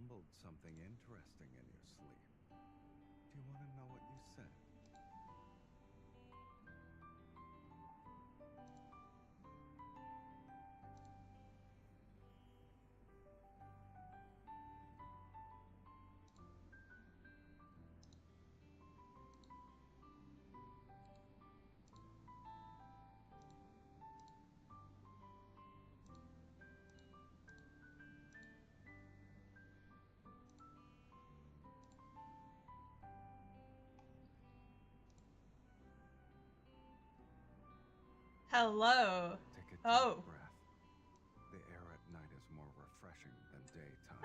mumbled something interesting in your sleep. Do you want to know what you said? Hello. Take a deep Oh. breath. The air at night is more refreshing than daytime.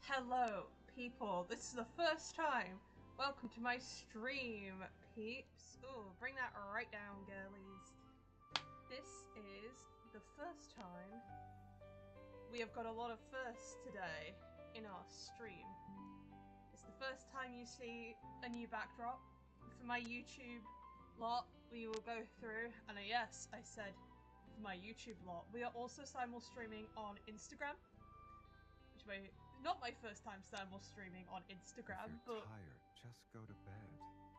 Hello, people. This is the first time. Welcome to my stream, peeps. Oh, bring that right down, girlies. This is the first time we have got a lot of firsts today in our stream. It's the first time you see a new backdrop. For my YouTube lot, we will go through, and yes, I said for my YouTube lot. We are also simul streaming on Instagram, which not my first time simul streaming on Instagram, If you're but tired, just go to bed.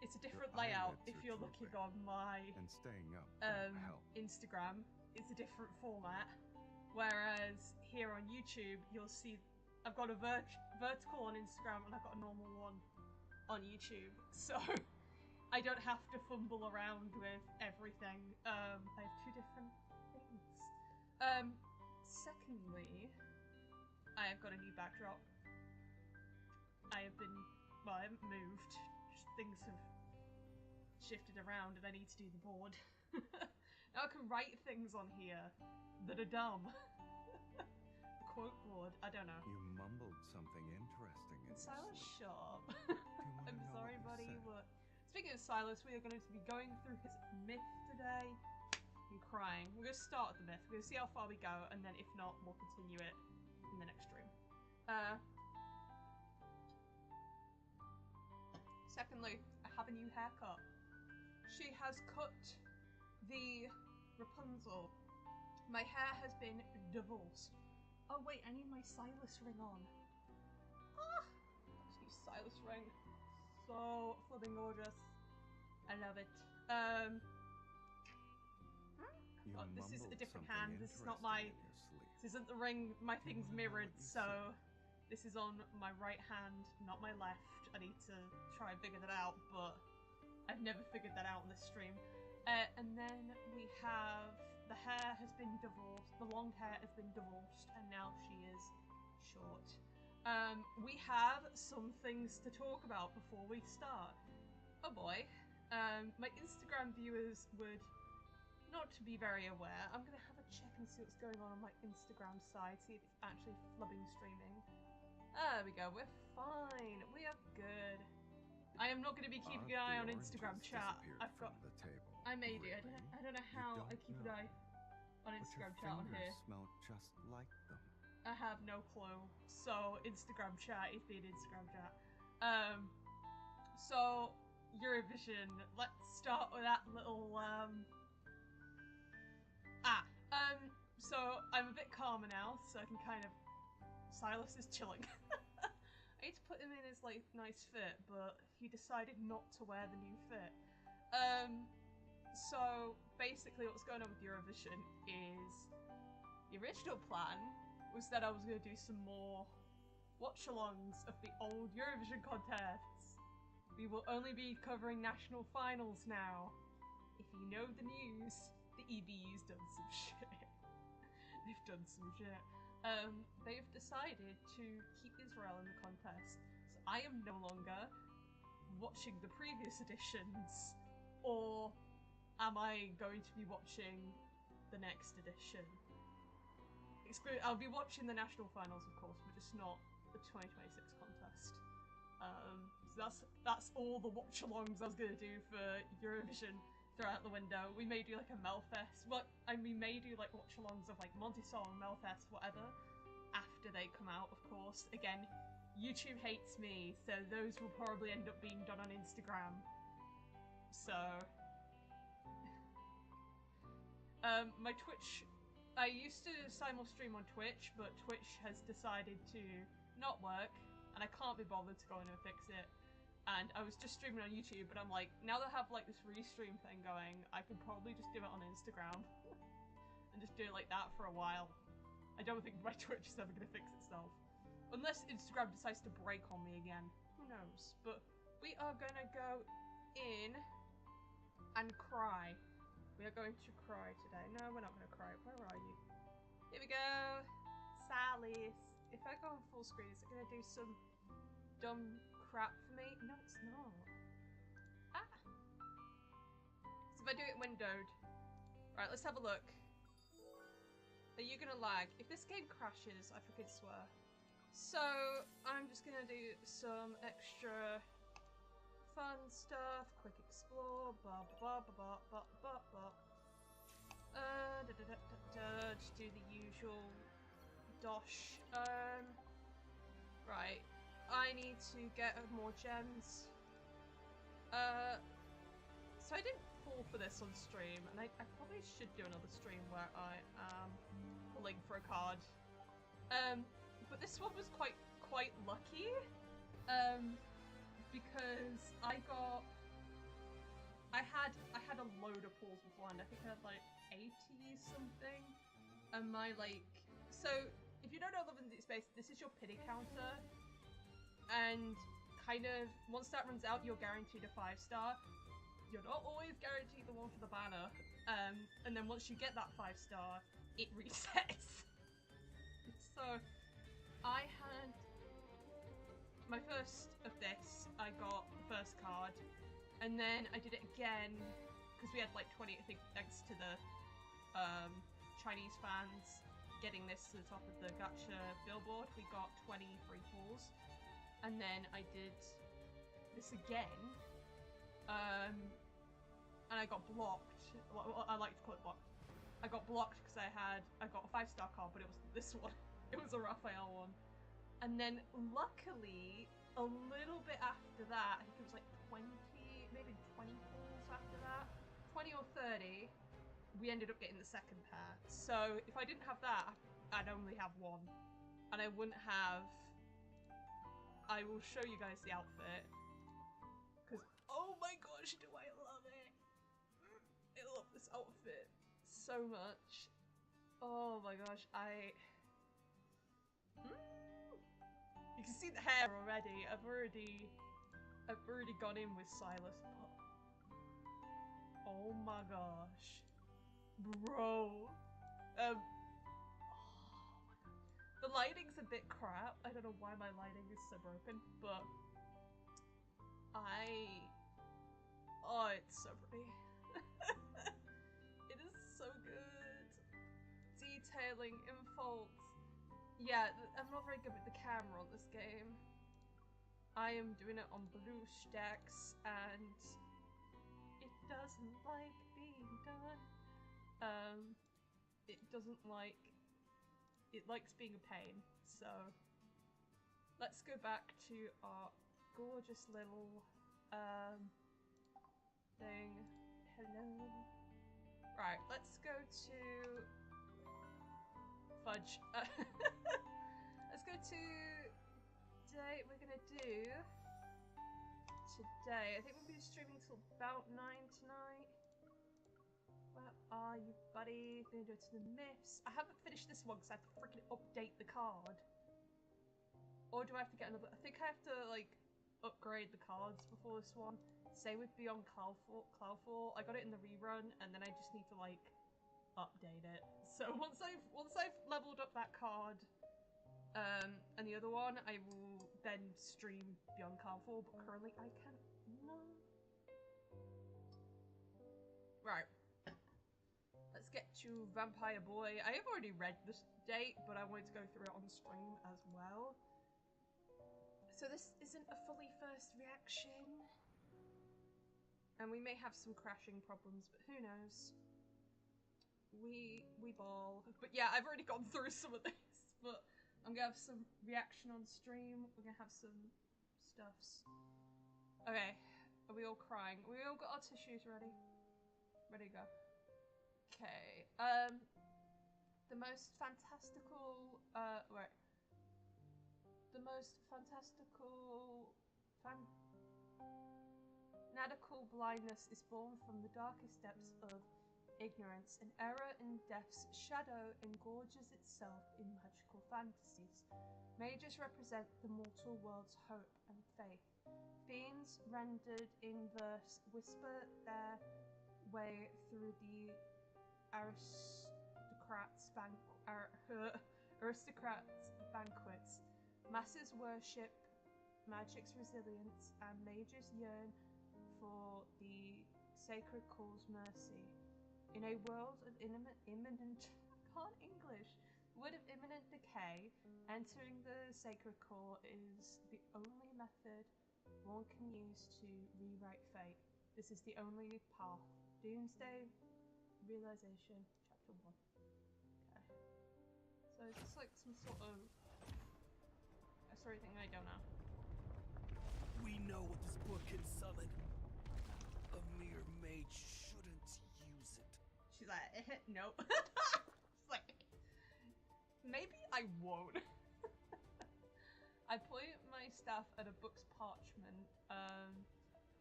it's a different Your layout eyelids if are you're looking drooping, on my and staying up won't help. Instagram. It's a different format, whereas here on YouTube you'll see I've got a vertical on Instagram and I've got a normal one on YouTube, so I don't have to fumble around with everything. I have two different things. Secondly, I have got a new backdrop. I haven't moved. Just things have shifted around and I need to do the board. Now I can write things on here that are dumb. The quote board, I don't know. You mumbled something interesting in your Silas, sleep. shut up. Do you want to I'm know sorry, what you buddy, said? but speaking of Silas, we are going to be going through his myth today. I'm crying. We're going to start at the myth. We're going to see how far we go, and then if not, we'll continue it in the next stream. Secondly, I have a new haircut. She has cut the Rapunzel. My hair has been divorced. Oh wait, I need my Silas ring on. Ah! This new Silas ring. So flipping gorgeous. I love it. Oh, this is a different hand. This is not my. This isn't the ring. My thing's mirrored, so this is on my right hand, not my left. I need to try and figure that out, but I've never figured that out on this stream. And then we have the hair has been divorced. The long hair has been divorced, and now she is short. We have some things to talk about before we start. Oh boy. My Instagram viewers would not be very aware. I'm gonna have a check and see what's going on my Instagram side, see if it's actually flubbing streaming. There we go, we're fine. We are good. I am not going to be keeping an eye on Instagram chat. I've got the table. I may do. Really? I don't know how I keep an eye on Instagram chat on here. Smell just like them. I have no clue. So Instagram chat is being Instagram chat. So Eurovision. Let's start with that little So I'm a bit calmer now, so I can kind of. Silas is chilling. I need to put him in his like nice fit, but he decided not to wear the new fit. So basically what's going on with Eurovision is the original plan was that I was going to do some more watch-alongs of the old Eurovision contests. We will only be covering national finals now. If you know the news, the EBU's done some shit. They've done some shit. They've decided to keep Israel in the contest. So I am no longer watching the previous editions, or am I going to be watching the next edition? I'll be watching the national finals, of course, but just not the 2026 contest. So that's all the watch-alongs I was going to do for Eurovision throughout the window. We may do like a Melfest, we may do like watch-alongs of like Monty-Song, Melfest, whatever, after they come out, of course. Again, YouTube hates me, so those will probably end up being done on Instagram. So, my Twitch I used to simul-stream on Twitch, but Twitch has decided to not work, and I can't be bothered to go in and fix it. And I was just streaming on YouTube, but I'm like, now that I have like this restream thing going, I could probably just do it on Instagram. And just do it like that for a while. I don't think my Twitch is ever going to fix itself. Unless Instagram decides to break on me again. Who knows? But we are going to go in and cry. We are going to cry today. No, we're not going to cry. Where are you? Here we go. Sally's. If I go on full screen, is it going to do some dumb crap for me? No, it's not. Ah. So if I do it windowed. Right, let's have a look. Are you going to lag? If this game crashes, I freaking swear. So, I'm just going to do some extra fun stuff, quick explore, blah blah blah blah blah blah blah. Just do the usual dosh. Right, I need to get more gems. So I didn't fall for this on stream, and I probably should do another stream where I am pulling for a card. But this one was quite lucky. Because I had a load of pulls beforehand. I think I had like 80 something. And my so if you don't know Love and Deepspace, this is your pity counter. And kind of once that runs out, you're guaranteed a 5-star. You're not always guaranteed the one for the banner. And then once you get that 5-star, it resets. So I had my first of this, I got the first card, and then I did it again, because we had like 20, I think, thanks to the Chinese fans getting this to the top of the gacha billboard, we got 20 free pulls, and then I did this again, and I got blocked. Well, I like to call it blocked. I got blocked because I got a 5-star card, but it was this one. It was a Raphael one. And then, luckily, a little bit after that, I think it was like 20, maybe 20 pulls after that, 20 or 30, we ended up getting the second pair. So, if I didn't have that, I'd only have one. And I wouldn't have... I will show you guys the outfit. Because, oh my gosh, do I love it! I love this outfit so much. Oh my gosh, You can see the hair already. I've already gone in with Silas, but oh my gosh, bro. Oh my god. The lighting's a bit crap. I don't know why my lighting is so broken, but oh, it's so pretty. It is so good. Detailing in folds. Yeah, I'm not very good with the camera on this game. I am doing it on blue stacks, and it doesn't like being done. It doesn't like... It likes being a pain, so... Let's go back to our gorgeous little, thing. Hello. Right, let's go to... Fudge. Let's go to date. We're gonna do today. I think we'll be streaming till about 9 tonight. Where are you, buddy? Gonna go to the myths. I haven't finished this one because I have to freaking update the card. Or do I have to get another? I think I have to like upgrade the cards before this one. Same with Beyond Cloudfall. I got it in the rerun, and then I just need to like update it. So once I've leveled up that card, and the other one, I will then stream Beyond Cloudfall, but currently I can't. No. Right. Let's get to Vampire Boy. I have already read this date, but I wanted to go through it on stream as well. So this isn't a fully first reaction. And we may have some crashing problems, but who knows? We ball. But yeah, I've already gone through some of this, but I'm gonna have some reaction on stream. We're gonna have some stuffs. Okay, are we all crying? We all got our tissues ready? Ready to go. Okay, The most fantastical, right. The most fanatical blindness is born from the darkest depths of ignorance. An error in death's shadow engorges itself in magical fantasies. Mages represent the mortal world's hope and faith. Fiends, rendered in verse, whisper their way through the aristocrats' banquets. Masses worship magic's resilience, and mages yearn for the sacred call's mercy. In a world of imminent decay, entering the sacred core is the only method one can use to rewrite fate. This is the only path. Doomsday Realization, Chapter 1. Okay. So is this like some sort of a story thing I don't know? We know what this book can summon. A mere mage shouldn't use it. She's like, nope. She's like, maybe I won't. I point my staff at a book's parchment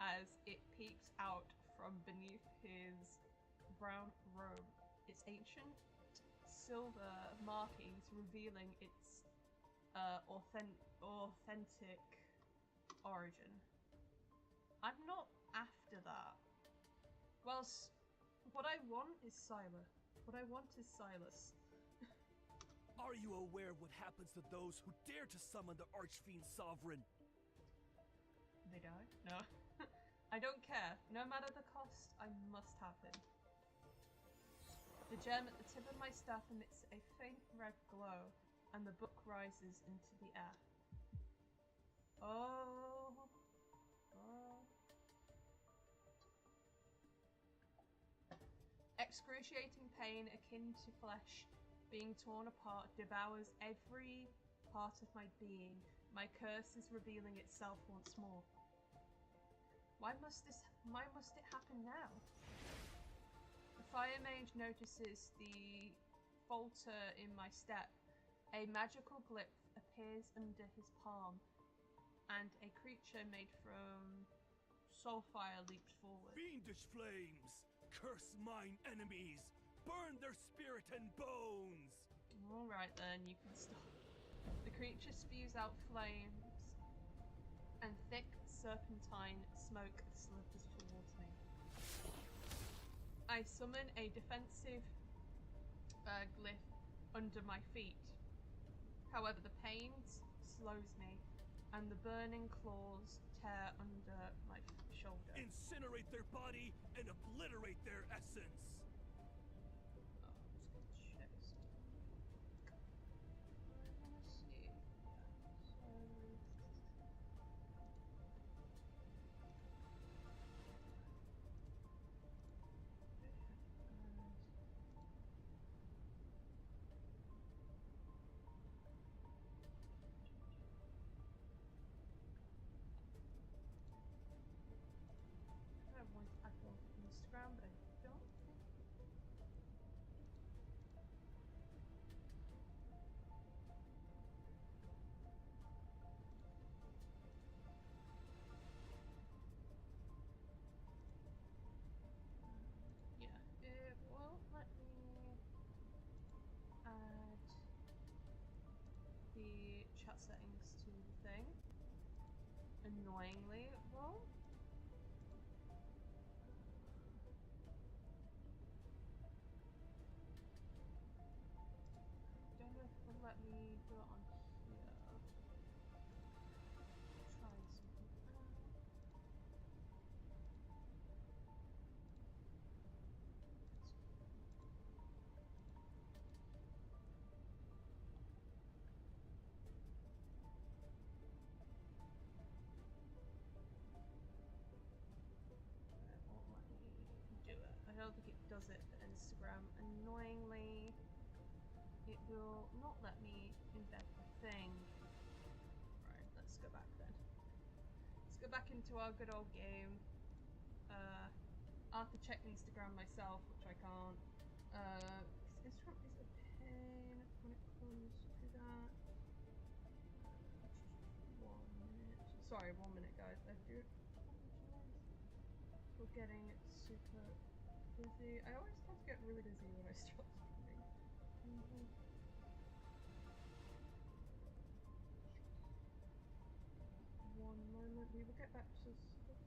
as it peeps out from beneath his brown robe. Its ancient silver markings revealing its authentic origin. I'm not after that. Whilst what I want is Silas. What I want is Silas. Are you aware of what happens to those who dare to summon the Archfiend Sovereign? They die? No. I don't care. No matter the cost, I must have him. The gem at the tip of my staff emits a faint red glow, and the book rises into the air. Oh. Excruciating pain akin to flesh being torn apart devours every part of my being. My curse is revealing itself once more. Why must it happen now? The fire mage notices the falter in my step. A magical glyph appears under his palm, and a creature made from soulfire leaps forward. Fiendish flames! Curse mine enemies! Burn their spirit and bones! Alright then, you can stop. The creature spews out flames, and thick serpentine smoke slithers towards me. I summon a defensive glyph under my feet. However, the pain slows me, and the burning claws tear under my shoulder. Incinerate their body and obliterate their essence! Oh, I'm just gonna check something. I wanna see. I want to add one to Instagram, but I don't think. Yeah, it won't let me add the chat settings to the thing. Annoyingly, it won't. Don't know if it will let me do it on here. Try something else. It won't let me do it. I don't think it does it for Instagram. Annoyingly, it will not let me embed the thing. Right, let's go back then. Let's go back into our good old game. I have to check Instagram myself, which I can't. Instagram is a pain when it comes to that. 1 minute. Sorry, 1 minute, guys. I do apologize for getting super busy. I always tend to get really busy when I start streaming. Mm-hmm. 1 moment. We will get back to stuff.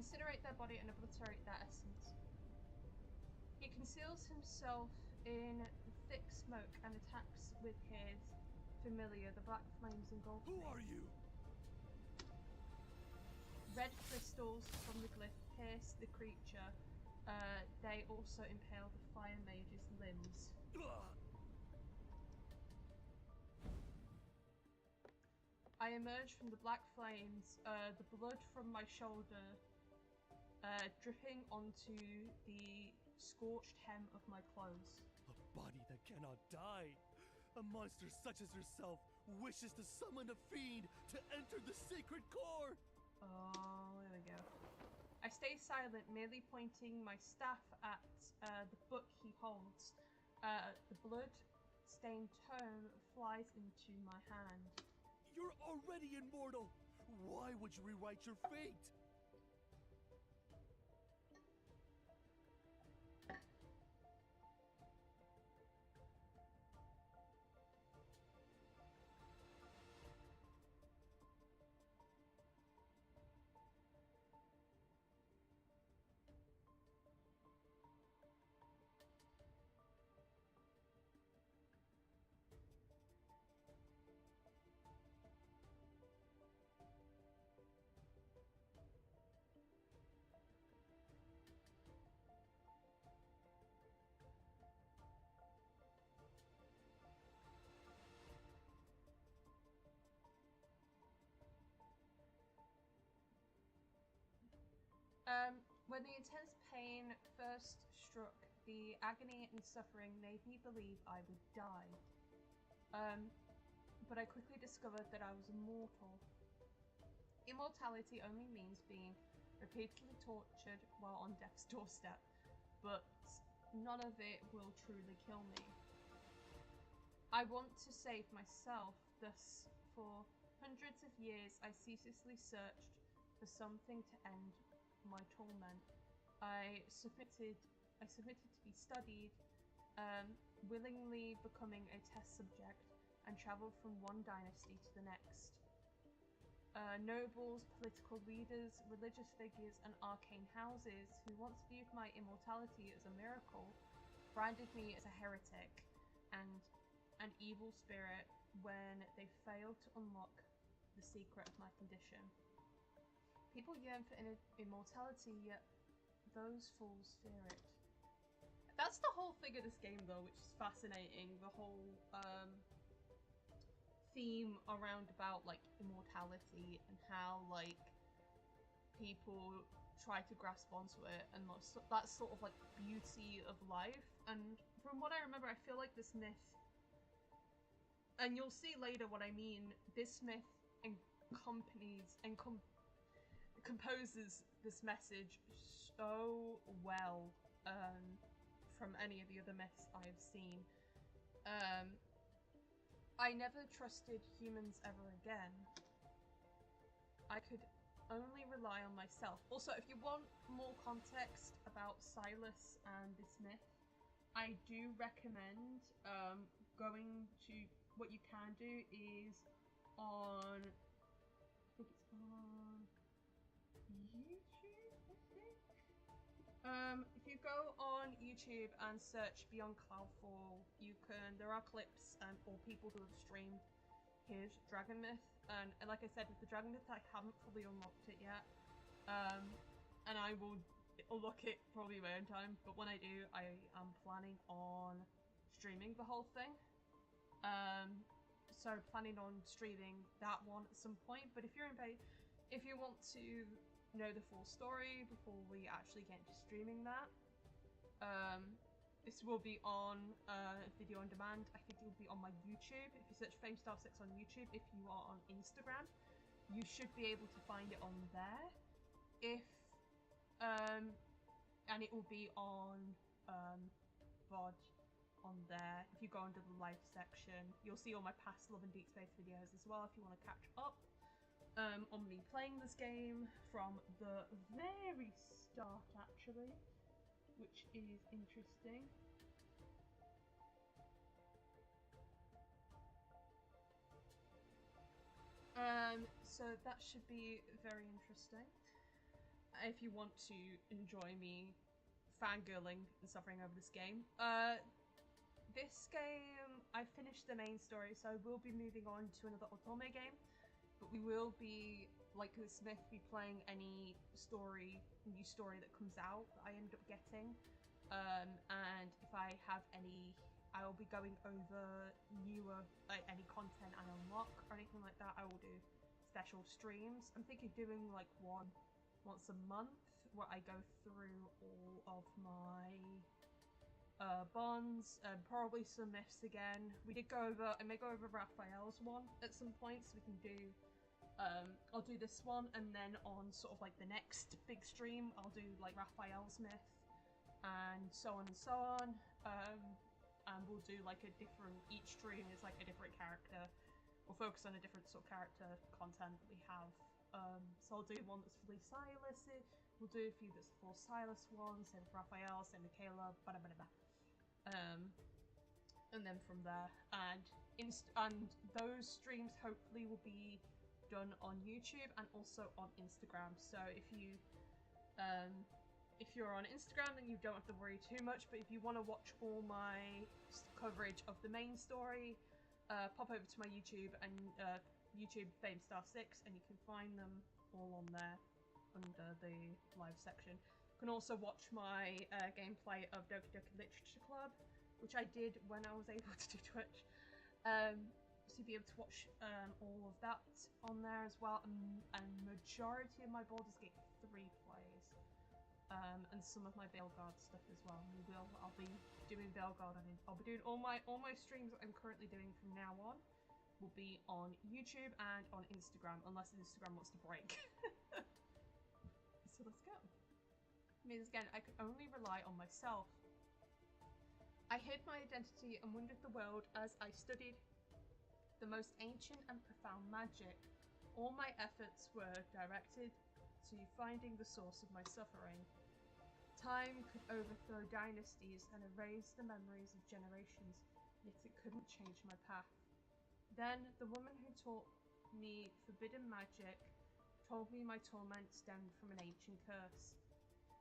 Incinerate their body and obliterate their essence. He conceals himself in the thick smoke and attacks with his familiar, the black flames engulf Who me. are you? Red crystals from the glyph pierce the creature. They also impale the fire mage's limbs. I emerge from the black flames, the blood from my shoulder dripping onto the scorched hem of my clothes. A body that cannot die. A monster such as yourself wishes to summon a fiend to enter the sacred core. Oh, there we go. I stay silent, merely pointing my staff at the book he holds. The blood-stained tome flies into my hand. You're already immortal. Why would you rewrite your fate? When the intense pain first struck, the agony and suffering made me believe I would die. But I quickly discovered that I was immortal. Immortality only means being repeatedly tortured while on death's doorstep, but none of it will truly kill me. I want to save myself, thus for hundreds of years I ceaselessly searched for something to end my torment. I submitted to be studied, willingly becoming a test subject, and traveled from one dynasty to the next. Nobles, political leaders, religious figures, and arcane houses who once viewed my immortality as a miracle branded me as a heretic and an evil spirit when they failed to unlock the secret of my condition. People yearn for immortality, yet those fools fear it. That's the whole thing of this game, though, which is fascinating. The whole theme around about like immortality and how like people try to grasp onto it, and that's sort of like beauty of life. And from what I remember, I feel like this myth, and you'll see later what I mean, this myth composes this message so well from any of the other myths I have seen. I never trusted humans ever again. I could only rely on myself. Also, if you want more context about Silas and this myth, I do recommend going to, what you can do is on, I think it's on YouTube, I think. If you go on YouTube and search Beyond Cloudfall, there are clips or people who have streamed his Dragon Myth, and like I said, with the Dragon Myth, I haven't fully unlocked it yet, and I will unlock it probably my own time, but when I do, I am planning on streaming the whole thing. So planning on streaming that one at some point, but if you want to know the full story before we actually get into streaming that, this will be on video on demand. I think it will be on my YouTube. If you search FameStar6 on YouTube, if you are on Instagram, you should be able to find it on there. If and it will be on VOD on there. If you go under the live section, you'll see all my past Love and Deepspace videos as well if you want to catch up on me playing this game from the very start, actually, which is interesting. So that should be very interesting. If you want to enjoy me fangirling and suffering over this game. This game, I finished the main story, so I will be moving on to another Otome game. But we will be, like the Smith, be playing any new story that comes out that I end up getting. And if I have any, I will be going over newer, like any content I unlock or anything like that. I will do special streams. I'm thinking doing like once a month where I go through all of my bonds and probably some myths again. I may go over Raphael's one at some point, so we can do I'll do this one, and then on sort of like the next big stream I'll do like Raphael's myth and so on and so on. And we'll do like each stream is like a different character. We'll focus on a different sort of character content that we have. So I'll do one that's fully Silas. We'll do a few that's full Silas ones, same with Raphael, same with Caleb, and then from there, and those streams hopefully will be done on YouTube and also on Instagram. So if you're on Instagram, then you don't have to worry too much. But if you want to watch all my coverage of the main story, pop over to my YouTube and YouTube FameStar6, and you can find them all on there under the live section. You can also watch my gameplay of Doki Doki Literature Club, which I did when I was able to do Twitch. So you'll be able to watch all of that on there as well. And majority of my Baldur's Gate 3 plays. And some of my Veilguard stuff as well. I'll be doing Veilguard, and I'll be doing all my streams that I'm currently doing from now on will be on YouTube and on Instagram, unless Instagram wants to break. So let's go. I mean, again, I could only rely on myself. I hid my identity and wondered the world as I studied the most ancient and profound magic. All my efforts were directed to finding the source of my suffering. Time could overthrow dynasties and erase the memories of generations, yet it couldn't change my path. Then, the woman who taught me forbidden magic told me my torment stemmed from an ancient curse.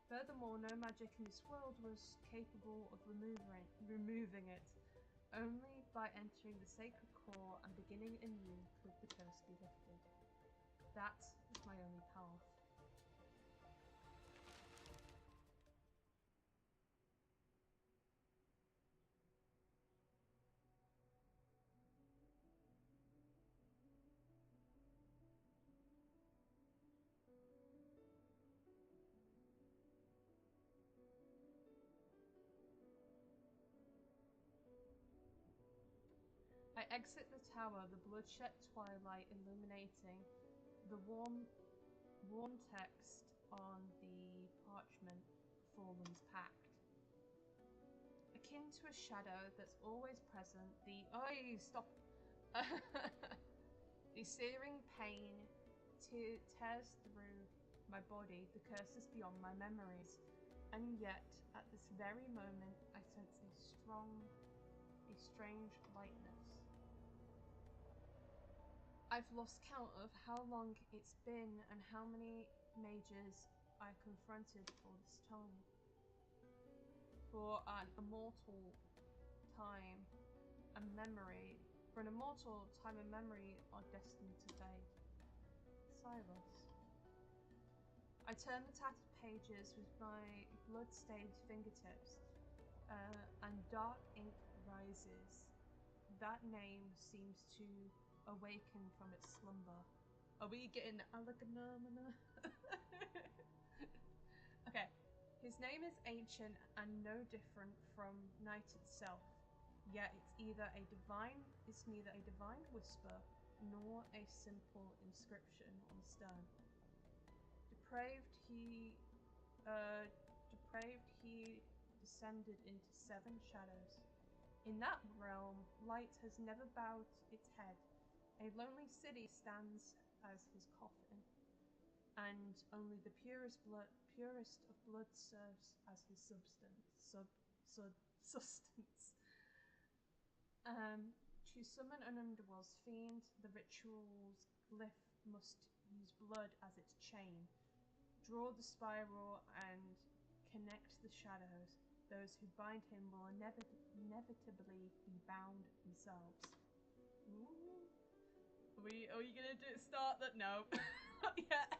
Furthermore, no magic in this world was capable of removing it. Only by entering the sacred core and beginning anew could the curse be lifted. That is my only path. I exit the tower, the bloodshot twilight illuminating the warm text on the parchment, Fallen's Pact. Akin to a shadow that's always present, the searing pain tears through my body, the curse is beyond my memories, and yet, at this very moment, I sense a strange lightness. I've lost count of how long it's been and how many mages I confronted for this time. For an immortal time and memory are destined to fade. Silas. I turn the tattered pages with my blood-stained fingertips, and dark ink rises. That name seems to awaken from its slumber. Are we getting allegonomina? Okay. His name is ancient and no different from night itself. Yet it's neither a divine whisper nor a simple inscription on stone. Depraved he descended into 7 shadows. In that realm, light has never bowed its head. A lonely city stands as his coffin, and only the purest of blood serves as his sustenance. To summon an underworld's fiend, the ritual's glyph must use blood as its chain. Draw the spiral and connect the shadows. Those who bind him will inevitably be bound themselves. Ooh. Are you gonna start that? No. Not yet.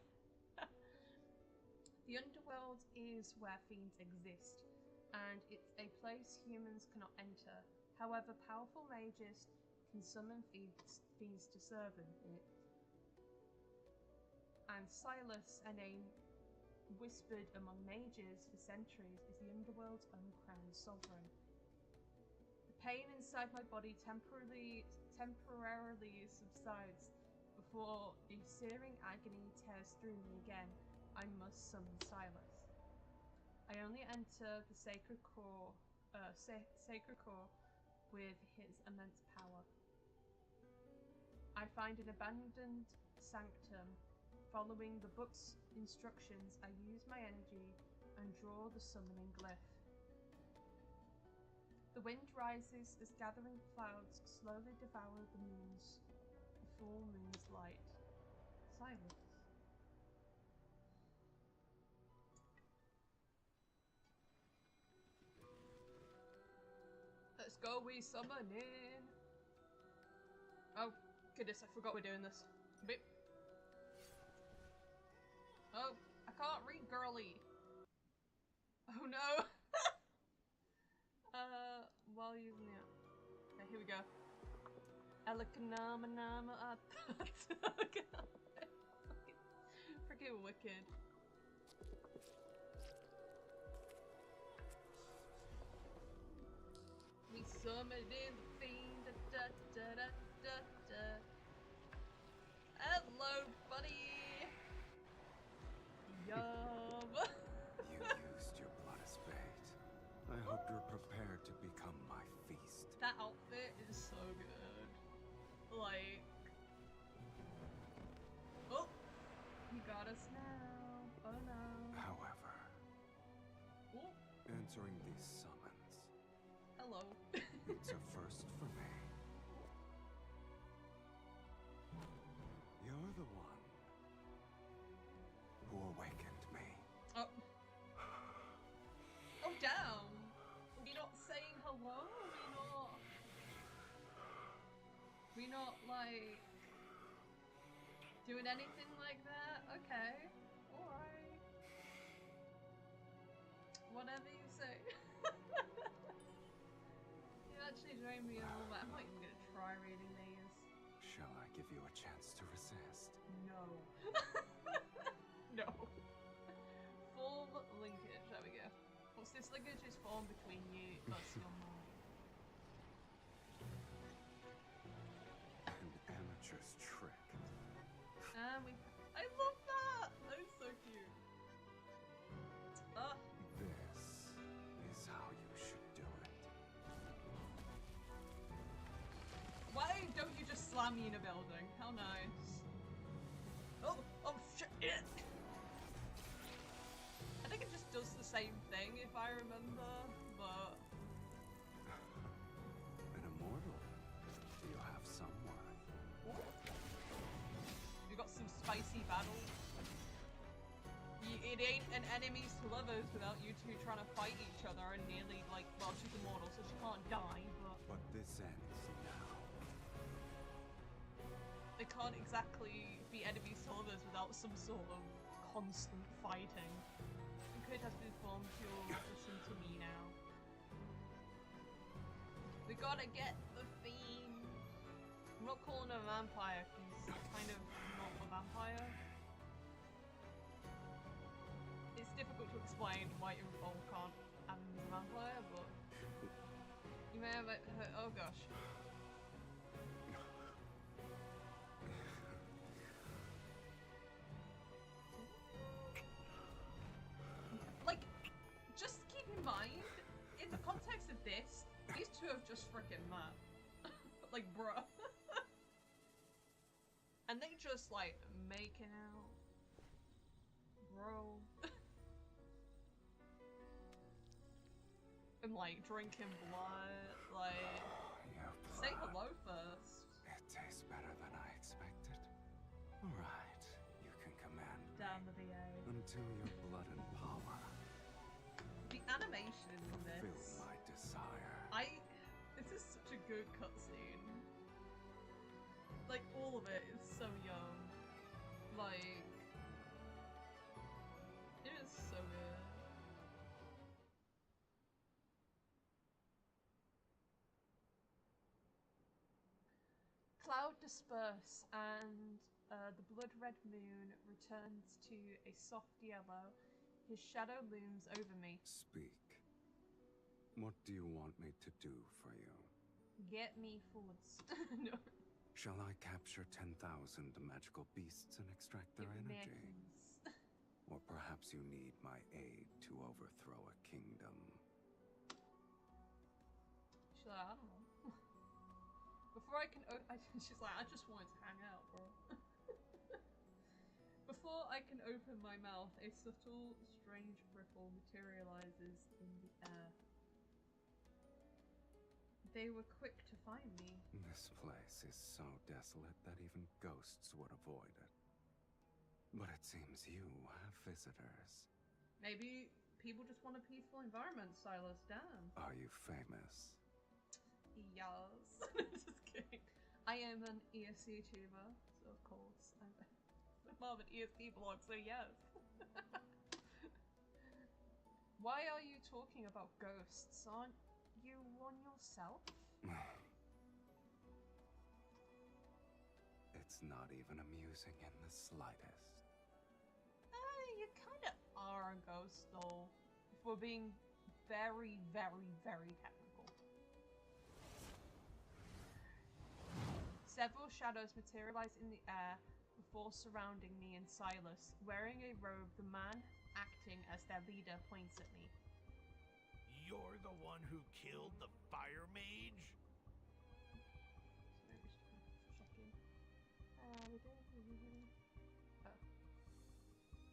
The underworld is where fiends exist, and it's a place humans cannot enter. However, powerful mages can summon fiends to serve in it. And Silas, a name whispered among mages for centuries, is the underworld's own crowned sovereign. The pain inside my body temporarily subsides before a searing agony tears through me again. I must summon Silas. I only enter the sacred core with his immense power. I find an abandoned sanctum. Following the book's instructions, I use my energy and draw the summoning glyph. The wind rises as gathering clouds slowly devour the full moon's light. Silence. Let's go, we summoning. Oh, goodness, I forgot we're doing this. Beep. Oh, I can't read, girly. Oh no. While using it. Okay, here we go. Elakanamanama. Freaking wicked. We summoned in the fiend. Da, da, da, da, da. Hello, buddy. Yum. You used your blood as bait. I hope you're prepared to become my feast. That outfit is so good. Like... Oh! You got us now. Oh no. However, Oh! answering these summons, Hello. it's a first for me. You're the one who awakened me. Oh. Oh, damn. Are we not saying hello? We not like doing anything like that? Okay. Alright. Whatever you say. You actually drained me a little bit. I'm not even gonna try reading these. Shall I give you a chance to resist? No. No. Full linkage. There we go. What's this linkage is formed between you, us, your mind. An amateur's trick. And we. I love that! That is so cute. This is how you should do it. Why don't you just slam me in a building? How nice. Oh shit! I think it just does the same thing if I remember, but... An immortal. Do you have some worth? We got some spicy battles. It ain't an enemies to lovers without you two trying to fight each other and nearly, like, well, she's immortal, so she can't die, but... But this ends now. They can't exactly be enemies to lovers without some sort of constant fighting. The code has been formed, you'll listen to me now. We gotta get the fiend. I'm not calling him a vampire, because he's kind of not a vampire. It's difficult to explain why Involve can't have him as a vampire, but... You may have heard, oh gosh. and they just like making out, bro. And like drinking blood, like Your say blood. hello first. It tastes better than I expected. Alright, you can command me Damn the VA. until your blood and power The animation in fulfill this. my desire. This is such a good cutscene. Like all of it is so young. Like it is so good. Cloud disperse and the blood-red moon returns to a soft yellow. His shadow looms over me. Speak. What do you want me to do for you? Get me foods. No. Shall I capture 10,000 magical beasts and extract their Give me energy? keys. Or perhaps you need my aid to overthrow a kingdom. She's like, I don't know. Before I can she's like, I just wanted to hang out, bro. Before I can open my mouth, a subtle, strange ripple materializes in the air. They were quick to find me. This place is so desolate that even ghosts would avoid it. But it seems you have visitors. Maybe people just want a peaceful environment, Silas. Damn. Are you famous? Yes. Just kidding. I am an ESC achiever, so of course. I'm mom an ESC blog, so yes. Why are you talking about ghosts? Aren't you one yourself? It's not even amusing in the slightest. You kind of are a ghost, though. If we're being very, very, very technical. Several shadows materialize in the air before surrounding me and Silas. Wearing a robe, the man acting as their leader points at me. You're the one who killed the fire mage?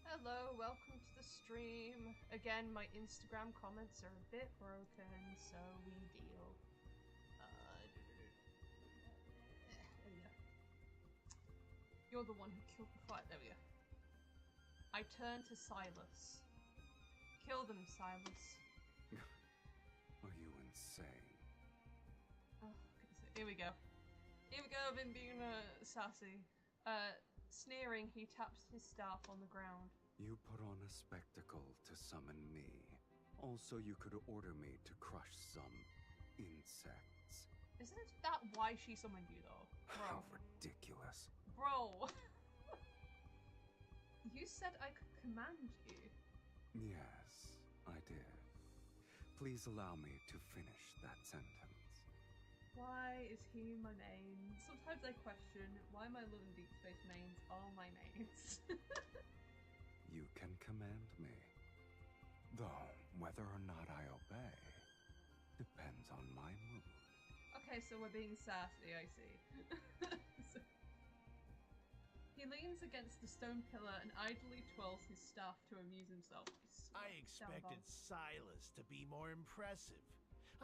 Hello, welcome to the stream. Again, my Instagram comments are a bit broken, so we deal. There we go. You're the one who killed the fire. There we go. I turn to Silas. Kill them, Silas. Are you insane? Oh, here we go. Here we go, I've been being sassy. Sneering, he taps his staff on the ground. You put on a spectacle to summon me. Also, you could order me to crush some insects. Isn't that why she summoned you, though? How Bro. ridiculous. Bro. You said I could command you. Yes, I did. Please allow me to finish that sentence. Why is he my main? Sometimes I question why my Love and Deepspace mains are my mains. You can command me. Though, whether or not I obey depends on my mood. Okay, so we're being sassy, I see. He leans against the stone pillar and idly twirls his staff to amuse himself. I expected Silas to be more impressive.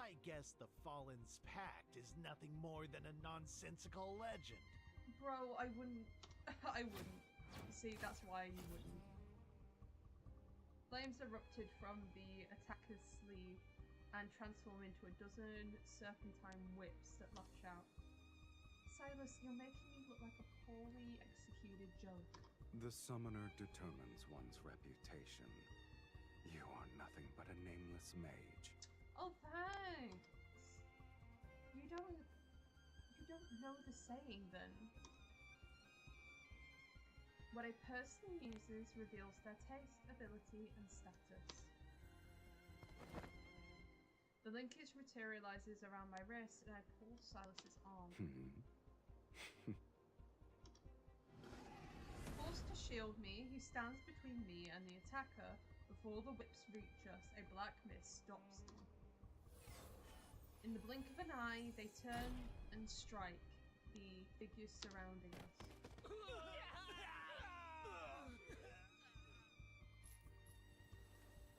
I guess the Fallen's Pact is nothing more than a nonsensical legend. Bro, I wouldn't. I wouldn't. See, that's why you wouldn't. Flames erupted from the attacker's sleeve and transform into a dozen serpentine whips that lash out. Silas, you're making me look like a poorly executed joke. The summoner determines one's reputation. You are nothing but a nameless mage. Oh, thanks. You don't know the saying, then. What a person uses reveals their taste, ability, and status. The linkage materializes around my wrist, and I pull Silas's arm. Forced to shield me, he stands between me and the attacker. Before the whips reach us, a black mist stops them. In the blink of an eye, they turn and strike. the figures surrounding us.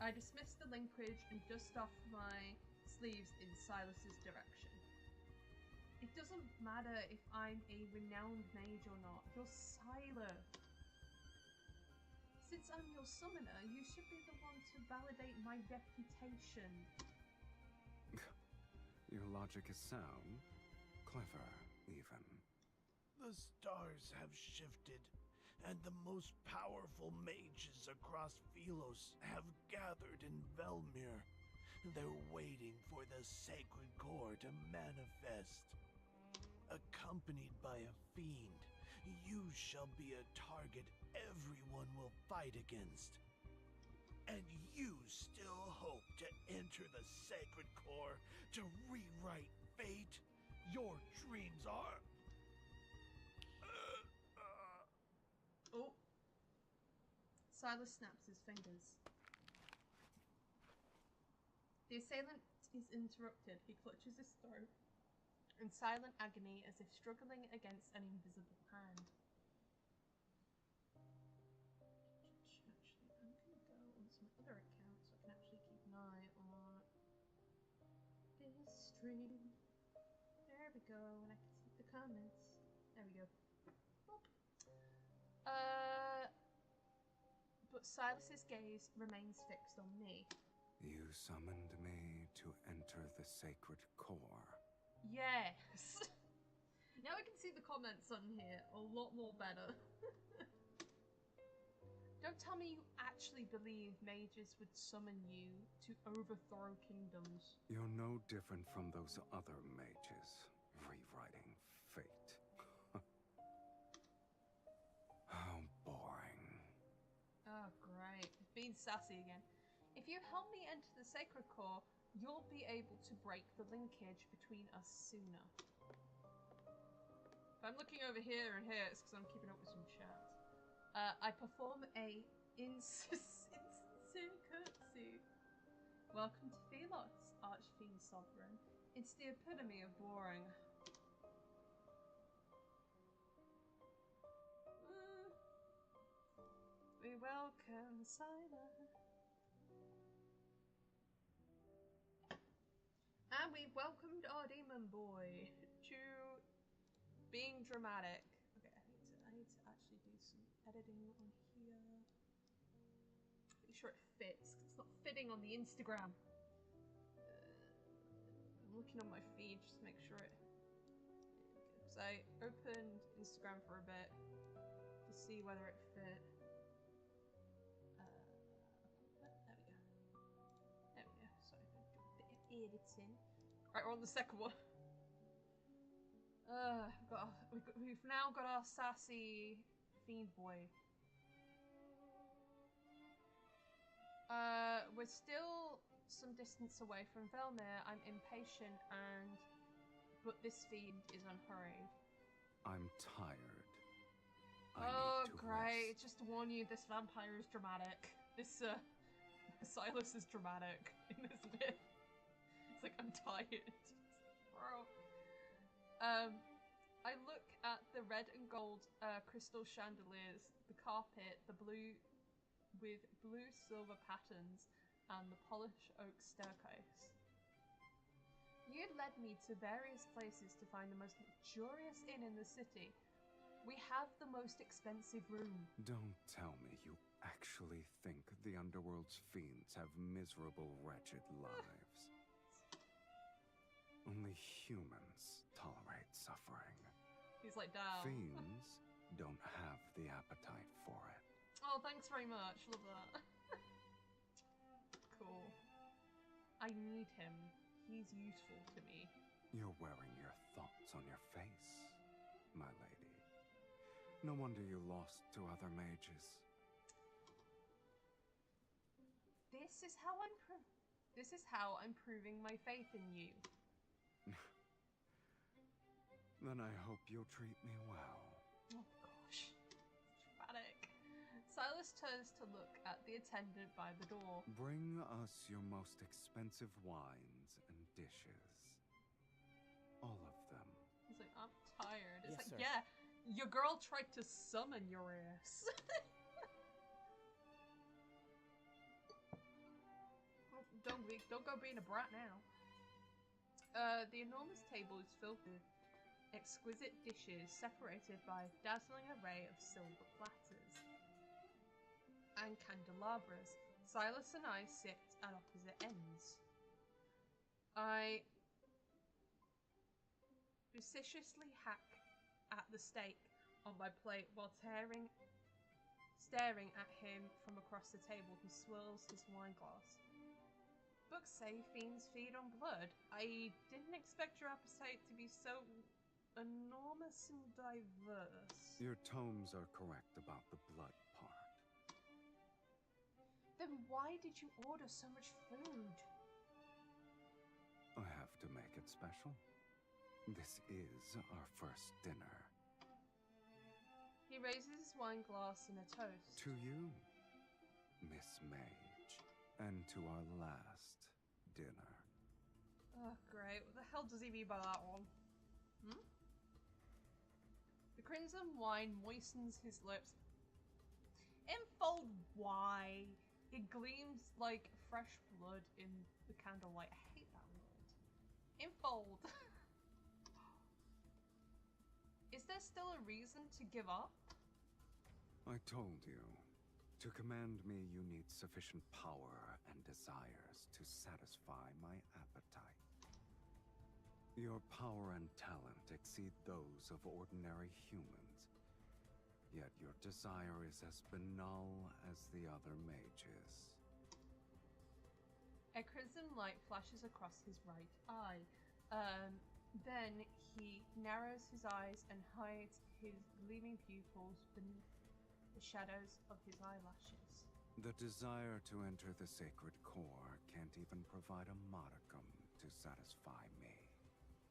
I dismiss the linkage and dust off my sleeves in Silas's direction. It doesn't matter if I'm a renowned mage or not. You're Silas. Since I'm your summoner, you should be the one to validate my reputation. Your logic is sound. Clever, even. The stars have shifted, and the most powerful mages across Philos have gathered in Velmir. They're waiting for the sacred core to manifest. Accompanied by a fiend, you shall be a target everyone will fight against. And you still hope to enter the sacred core to rewrite fate? Your dreams are... Oh. Silas snaps his fingers. The assailant is interrupted. He clutches his throat in silent agony as if struggling against an invisible hand. Actually, I'm gonna go onto my other account so I can actually keep an eye on this stream. There we go, and I can see the comments. There we go. Boop. But Silas's gaze remains fixed on me. You summoned me to enter the sacred core. Yes! Now I can see the comments on here a lot more better. Don't tell me you actually believe mages would summon you to overthrow kingdoms. You're no different from those other mages, rewriting fate. How boring. Oh, great. Being sassy again. If you help me enter the sacred core, you'll be able to break the linkage between us sooner. If I'm looking over here and here, it's because I'm keeping up with some chat. I perform a insincere curtsy. Welcome to Philos, Archfiend Sovereign. It's the epitome of boring. We welcome Silas. And we've welcomed our demon boy to being dramatic. Okay, I need to actually do some editing on here. Make sure it fits, 'cause it's not fitting on the Instagram. I'm looking on my feed just to make sure it. Because I opened Instagram for a bit to see whether it fit. There we go. There we go. Sorry, I'm doing a bit of editing. Right, we're on the second one. We've now got our sassy fiend boy. We're still some distance away from Velmir. I'm impatient but this fiend is unhurried. I'm tired. Oh, I need to great. rest. Just to warn you, this vampire is dramatic. This, Silas is dramatic in this bit. It's like, I'm tired. Bro. I look at the red and gold crystal chandeliers, the carpet, the blue with blue silver patterns, and the polished oak staircase. You led me to various places to find the most luxurious inn in the city. We have the most expensive room. Don't tell me you actually think the underworld's fiends have miserable, wretched lives. Only humans tolerate suffering. He's like, down. Fiends don't have the appetite for it. Oh, thanks very much. Love that. Cool. I need him. He's useful to me. You're wearing your thoughts on your face, my lady. No wonder you lost to other mages. This is how I'm proving my faith in you. Then I hope you'll treat me well. Oh gosh. Dramatic. Silas turns to look at the attendant by the door. Bring us your most expensive wines and dishes. All of them. He's like, I'm tired. It's Yes, like, sir. yeah, your girl tried to summon your ass. Oh, don't go being a brat now. The enormous table is filled with exquisite dishes separated by a dazzling array of silver platters and candelabras. Silas and I sit at opposite ends. I viciously hack at the steak on my plate while staring at him from across the table. He swirls his wine glass. Books say fiends feed on blood. I didn't expect your appetite to be so enormous and diverse. Your tomes are correct about the blood part. Then why did you order so much food? I have to make it special. This is our first dinner. He raises his wine glass in a toast. To you, Miss Mage, and to our last dinner. Oh, great. What the hell does he mean by that one? Hmm? The crimson wine moistens his lips. Infold why? It gleams like fresh blood in the candlelight. I hate that word. Infold. Is there still a reason to give up? I told you. To command me, you need sufficient power and desires to satisfy my appetite. Your power and talent exceed those of ordinary humans. Yet your desire is as banal as the other mages. A crimson light flashes across his right eye. Then he narrows his eyes and hides his gleaming pupils beneath the shadows of his eyelashes. The desire to enter the sacred core can't even provide a modicum to satisfy me.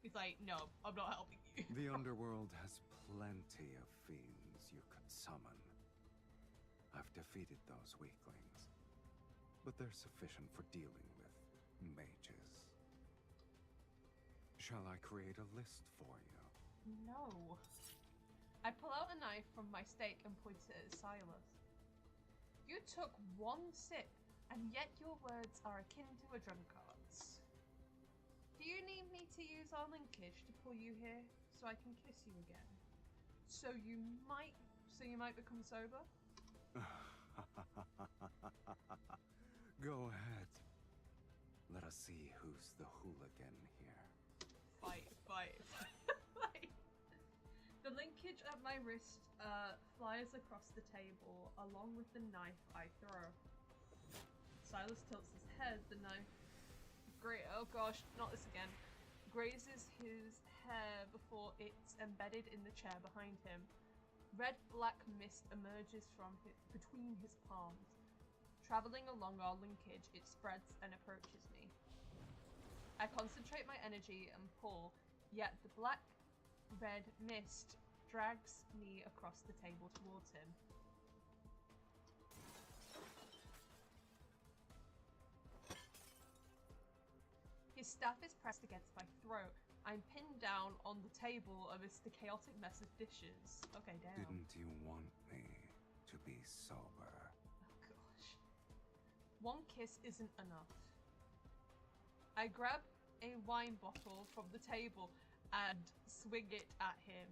He's like, no, I'm not helping you. The underworld has plenty of fiends you could summon. I've defeated those weaklings, but they're sufficient for dealing with mages. Shall I create a list for you? No. I pull out a knife from my steak and point it at Silas. You took one sip, and yet your words are akin to a drunkard's. Do you need me to use our linkage to pull you here so I can kiss you again? So you might become sober? Go ahead. Let us see who's the hooligan here. Fight. The linkage at my wrist flies across the table along with the knife I throw. Silas tilts his head, the knife oh gosh, not this again. Grazes his hair before it's embedded in the chair behind him. Red-black mist emerges from between his palms. Traveling along our linkage, it spreads and approaches me. I concentrate my energy and pull, yet the black-red mist drags me across the table towards him. His staff is pressed against my throat. I'm pinned down on the table amidst the chaotic mess of dishes. Okay, damn. Didn't you want me to be sober? Oh gosh. One kiss isn't enough. I grab a wine bottle from the table and swing it at him,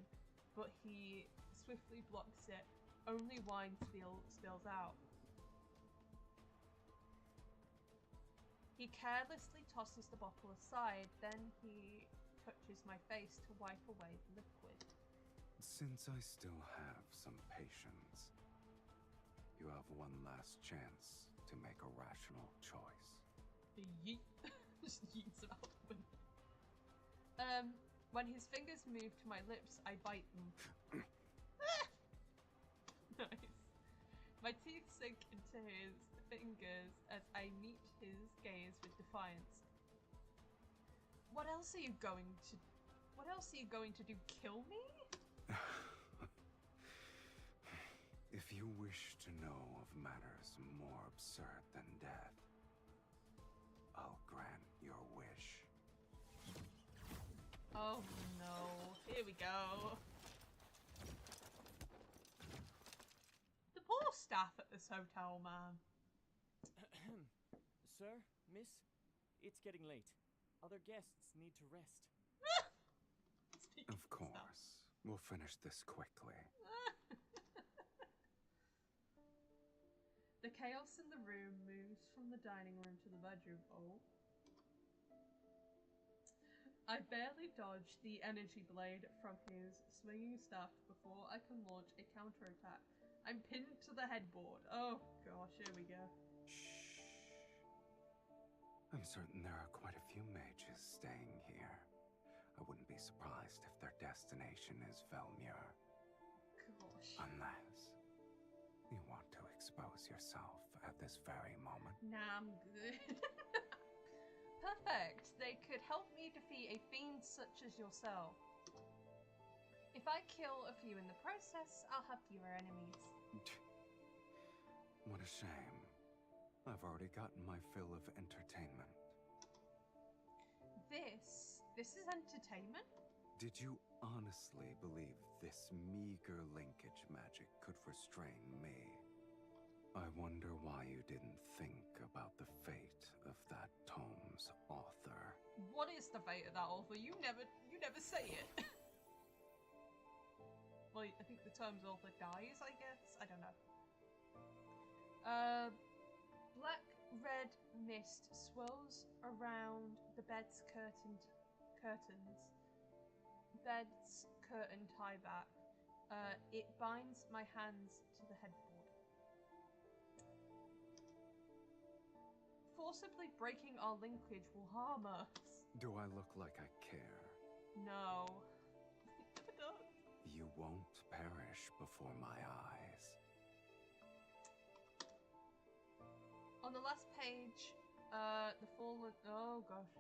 but he swiftly blocks it. Only wine spills out. He carelessly tosses the bottle aside, then he touches my face to wipe away the liquid. Since I still have some patience, you have one last chance to make a rational choice. Yeet. Just yeets him out the window. When his fingers move to my lips, I bite them. Nice. My teeth sink into his fingers as I meet his gaze with defiance. What else are you going to do? Kill me? If you wish to know of matters more absurd than death, I'll grant your wish. Oh no. Here we go. staff at this hotel, man. Sir, miss, it's getting late. Other guests need to rest. Speaking Of course. We'll finish this quickly. The chaos in the room moves from the dining room to the bedroom. Oh. I barely dodge the energy blade from his swinging staff before I can launch a counterattack. I'm pinned to the headboard. Oh gosh, here we go. Shh. I'm certain there are quite a few mages staying here. I wouldn't be surprised if their destination is Velmure. Gosh. Unless you want to expose yourself at this very moment. Nah, I'm good. Perfect. They could help me defeat a fiend such as yourself. If I kill a few in the process, I'll have fewer enemies. What a shame. I've already gotten my fill of entertainment. This is entertainment? Did you honestly believe this meager linkage magic could restrain me? I wonder why you didn't think about the fate of that tome's author. What is the fate of that author? You never say it. Well, I think the tome's author dies, I guess? I don't know. Black red mist swirls around the bed's curtains. Bed's curtain tie back. It binds my hands to the headboard. Forcibly breaking our linkage will harm us. Do I look like I care? No. You won't perish before my eyes. On the last page, the fallen. Oh gosh.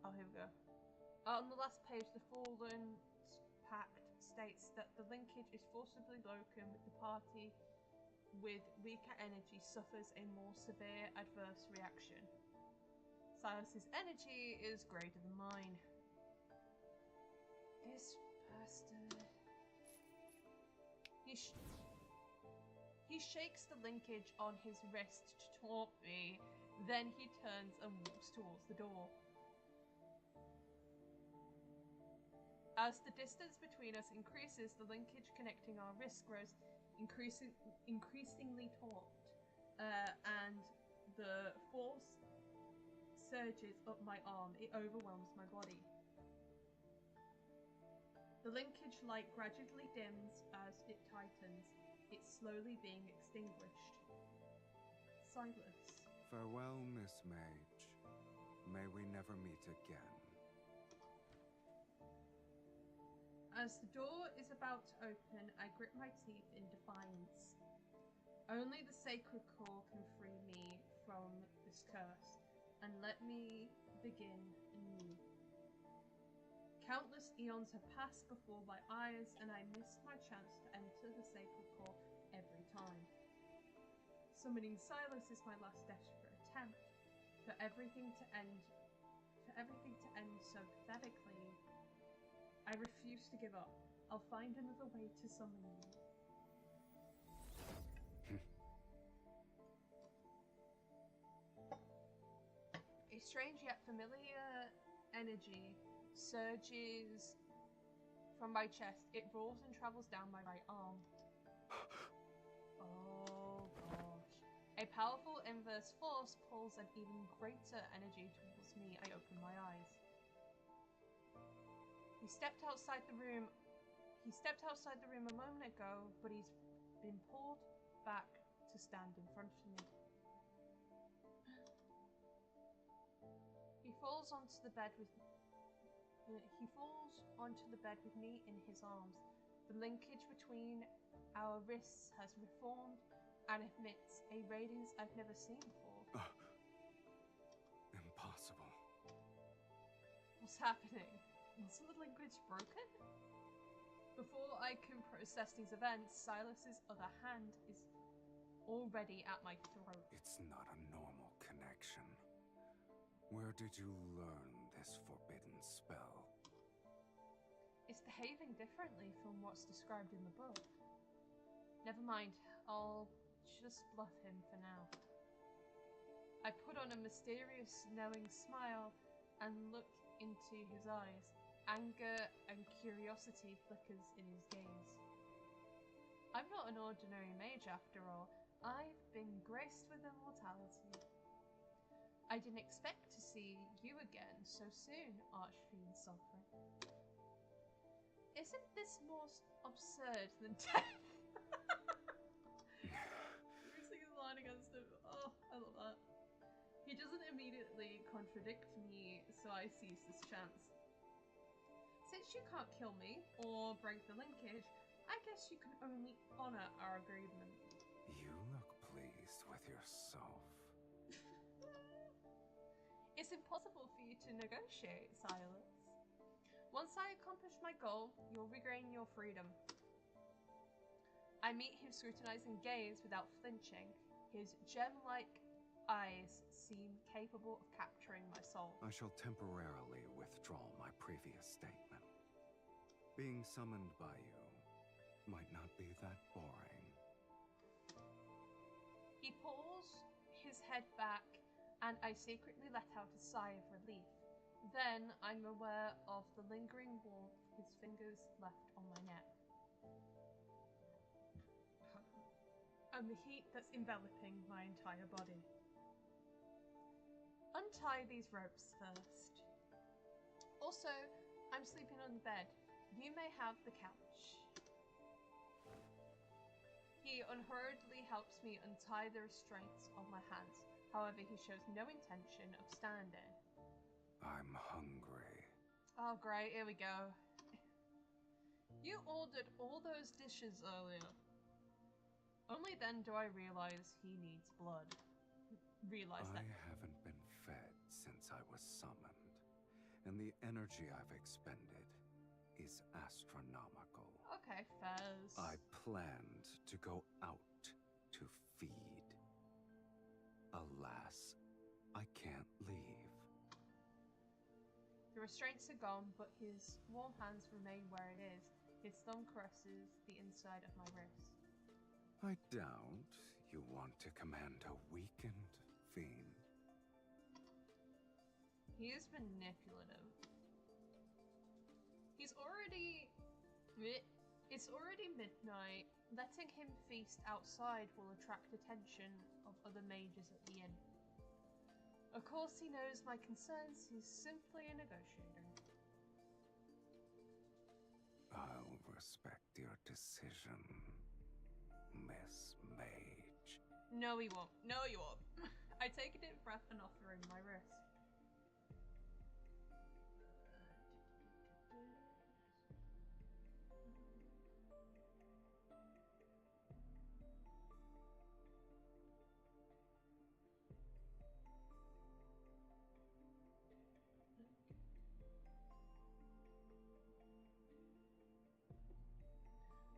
Oh, here we go. On the last page, the fallen pact states that the linkage is forcibly broken. The party with weaker energy suffers a more severe adverse reaction. Silas's energy is greater than mine. This bastard. He shakes the linkage on his wrist to taunt me, then he turns and walks towards the door. As the distance between us increases, the linkage connecting our wrists grows increasingly taut, and the force surges up my arm. It overwhelms my body. The linkage light gradually dims as it tightens. It's slowly being extinguished. Silas. Farewell, Miss Mage. May we never meet again. As the door is about to open, I grit my teeth in defiance. Only the sacred core can free me from this curse, and let me begin anew. Countless eons have passed before my eyes, and I missed my chance to enter the sacred core every time. Summoning Silas is my last desperate attempt, for everything to end so pathetically. I refuse to give up. I'll find another way to summon you. A strange yet familiar energy surges from my chest. It roars and travels down my right arm. Oh gosh. A powerful inverse force pulls an even greater energy towards me. I open my eyes. He stepped outside the room a moment ago, but he's been pulled back to stand in front of me. He falls onto the bed with me in his arms. The linkage between our wrists has reformed and emits a radiance I've never seen before. Impossible. What's happening? Is the linkage broken? Before I can process these events, Silas's other hand is already at my throat. It's not a normal connection. Where did you learn this forbidden spell? It's behaving differently from what's described in the book. Never mind, I'll just bluff him for now. I put on a mysterious, knowing smile and look into his eyes. Anger and curiosity flickers in his gaze. I'm not an ordinary mage after all. I've been graced with immortality. I didn't expect to see you again so soon, Archfiend Sovereign. Isn't this more absurd than death? Using his line against him. Oh, I love that. He doesn't immediately contradict me, so I seize this chance. Since you can't kill me or break the linkage, I guess you can only honor our agreement. You look pleased with yourself. It's impossible for you to negotiate, Silas. Once I accomplish my goal, you'll regain your freedom. I meet his scrutinizing gaze without flinching. His gem-like eyes seem capable of capturing my soul. I shall temporarily withdraw my previous statement. Being summoned by you might not be that boring. He pulls his head back, and I secretly let out a sigh of relief. Then I'm aware of the lingering warmth his fingers left on my neck. And the heat that's enveloping my entire body. Untie these ropes first. Also, I'm sleeping on the bed. You may have the couch. He unhurriedly helps me untie the restraints on my hands. However, he shows no intention of standing. I'm hungry. Oh great, here we go. You ordered all those dishes earlier. Only then do I realize he needs blood. Realize that. I haven't been fed since I was summoned, and the energy I've expended is astronomical. Okay, Fez. I planned to go out to feed. Alas, I can't leave. The restraints are gone, but his warm hands remain where it is. His thumb caresses the inside of my wrist. I doubt you want to command a weakened fiend. He is manipulative. It's already midnight. Letting him feast outside will attract attention of other mages at the inn. Of course he knows my concerns. He's simply a negotiator. I'll respect your decision, Miss Mage. No, he won't. No, you won't. I take a deep breath and offer him my wrist.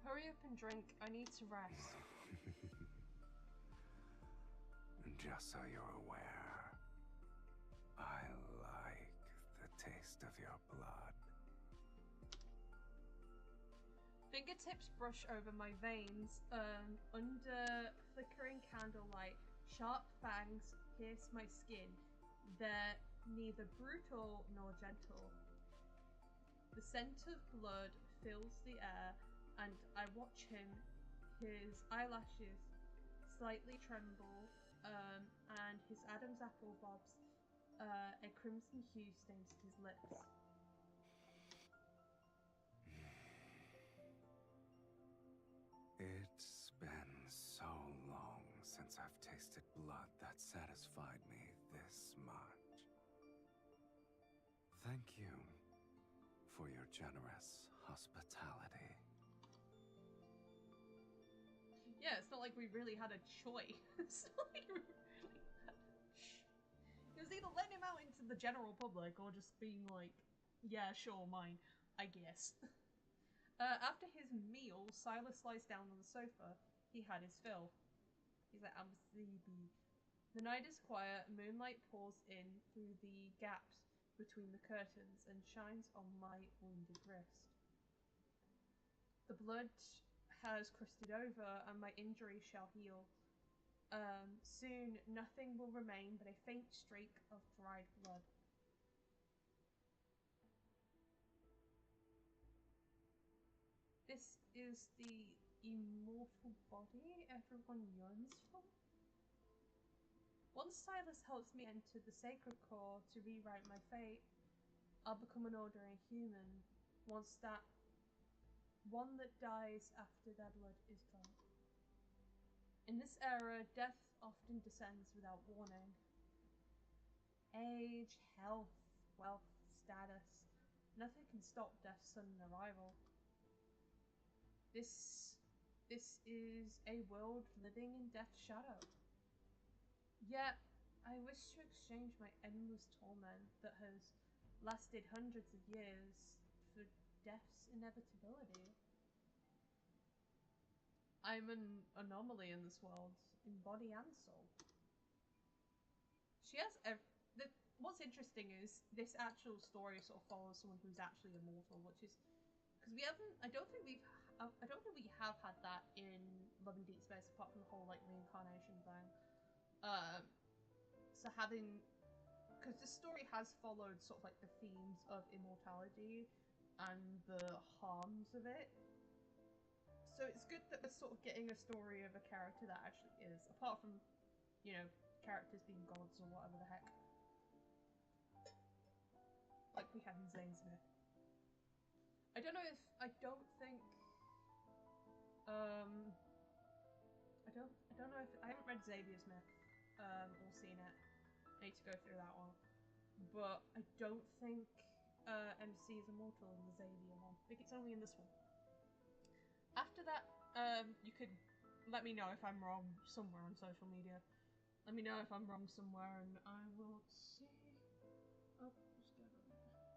Hurry up and drink. I need to rest. Just so you're aware, I like the taste of your blood. Fingertips brush over my veins. Under flickering candlelight, sharp fangs pierce my skin. They're neither brutal nor gentle. The scent of blood fills the air, and I watch him. His eyelashes slightly tremble, and his Adam's apple bobs. A crimson hue stains his lips. It's been so long since I've tasted blood that satisfied me this much. Thank you for your generous hospitality. Yeah, it's not like we really had a choice. It's not like we really had a It was either letting him out into the general public or just being like, yeah, sure, mine, I guess. After his meal, Silas lies down on the sofa. He had his fill. He's like, I'm sleepy. The night is quiet. Moonlight pours in through the gaps between the curtains and shines on my wounded wrist. The blood has crusted over, and my injury shall heal. Soon nothing will remain but a faint streak of dried blood. This is the immortal body everyone yearns for? Once Silas helps me enter the sacred core to rewrite my fate, I'll become an ordinary human. Once that one that dies after their blood is gone. In this era, death often descends without warning. Age, health, wealth, status, nothing can stop death's sudden arrival. This is a world living in death's shadow. Yet, I wish to exchange my endless torment that has lasted hundreds of years for death's inevitability. I'm an anomaly in this world, in body and soul. She has what's interesting is this actual story sort of follows someone who's actually immortal, which is because I don't think we have had that in Love and Deepspace apart from the whole like reincarnation thing. So because the story has followed sort of like the themes of immortality and the harms of it. So it's good that we're sort of getting a story of a character that actually is, apart from, you know, characters being gods or whatever the heck. Like we had in Zane Smith. I don't think, I haven't read Xavier's Myth, or seen it. I need to go through that one. But I don't think, MC is immortal in the Xavier one. I think it's only in this one. After that, you could let me know if I'm wrong somewhere on social media. Let me know if I'm wrong somewhere and I will see. Oh, what's going on there?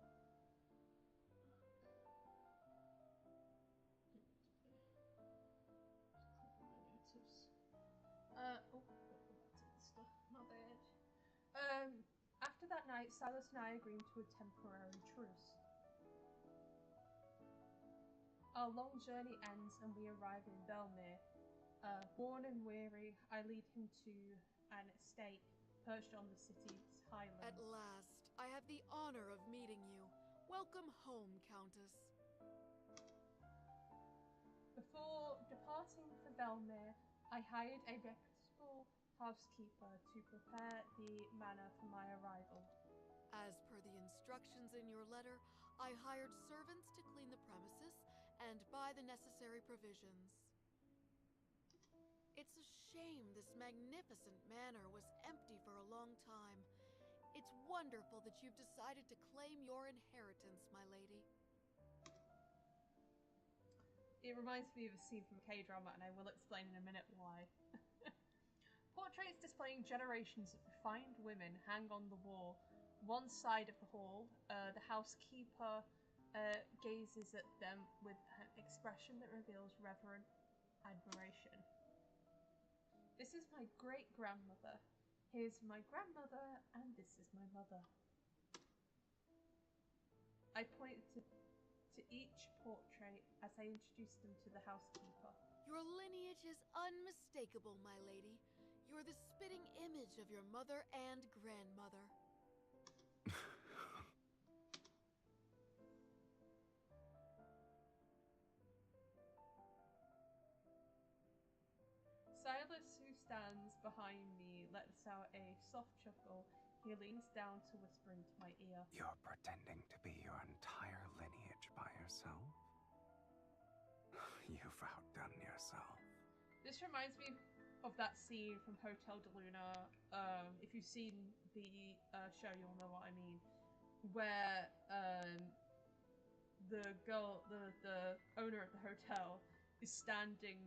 Oh, that's Insta. My bad. After that night, Silas and I agreed to a temporary truce. Our long journey ends and we arrive in Belmere. Worn and weary, I lead him to an estate perched on the city's highlands. At last, I have the honor of meeting you. Welcome home, Countess. Before departing for Belmere, I hired a reputable housekeeper to prepare the manor for my arrival. As per the instructions in your letter, I hired servants to clean the premises and buy the necessary provisions. It's a shame this magnificent manor was empty for a long time. It's wonderful that you've decided to claim your inheritance, my lady. It reminds me of a scene from a K-drama, and I will explain in a minute why. Portraits displaying generations of refined women hang on the wall. One side of the hall, the housekeeper gazes at them with an expression that reveals reverent admiration. This is my great-grandmother. Here's my grandmother, and this is my mother. I point to each portrait as I introduce them to the housekeeper. Your lineage is unmistakable, my lady. You're the spitting image of your mother and grandmother. Silas, who stands behind me, lets out a soft chuckle. He leans down to whisper into my ear. You're pretending to be your entire lineage by yourself? You've outdone yourself. This reminds me of that scene from Hotel de Luna. If you've seen the show, you'll know what I mean. Where the girl, the owner of the hotel, is standing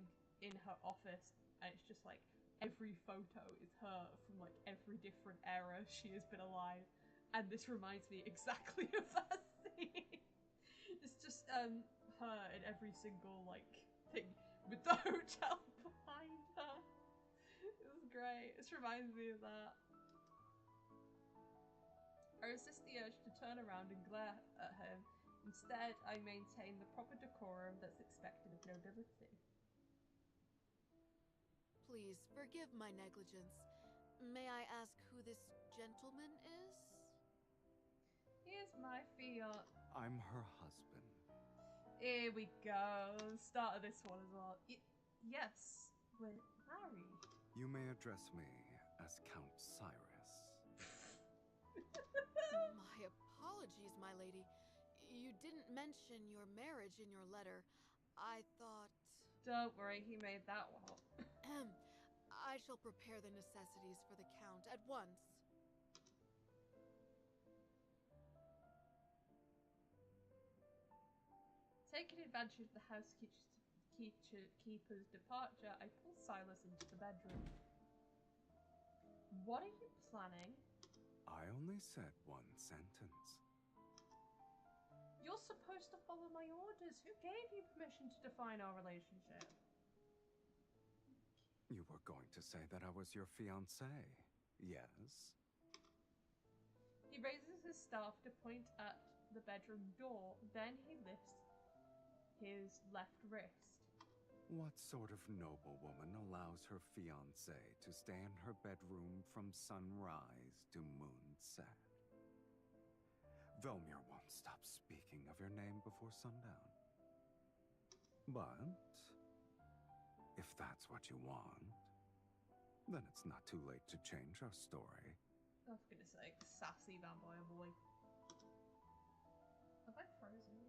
in her office, and it's just like every photo is her from like every different era she has been alive, and this reminds me exactly of that scene. It's just her in every single like thing with the hotel behind her. It was great. This reminds me of that. I resist the urge to turn around and glare at him. Instead, I maintain the proper decorum that's expected of nobility. Please forgive my negligence. May I ask who this gentleman is? Here's my fiat. I'm her husband. Here we go. Start of this one as well. Yes, we're married. You may address me as Count Cyrus. My apologies, my lady. You didn't mention your marriage in your letter. I thought... Don't worry, he made that one up. I shall prepare the necessities for the Count at once. Taking advantage of the housekeeper's departure, I pull Silas into the bedroom. What are you planning? I only said one sentence. You're supposed to follow my orders. Who gave you permission to define our relationship? You were going to say that I was your fiancé, yes? He raises his staff to point at the bedroom door, then he lifts his left wrist. What sort of noblewoman allows her fiancé to stay in her bedroom from sunrise to moonset? Velmir won't stop speaking of your name before sundown. But if that's what you want, then it's not too late to change our story. I was gonna say, sassy vampire boy. Have I frozen?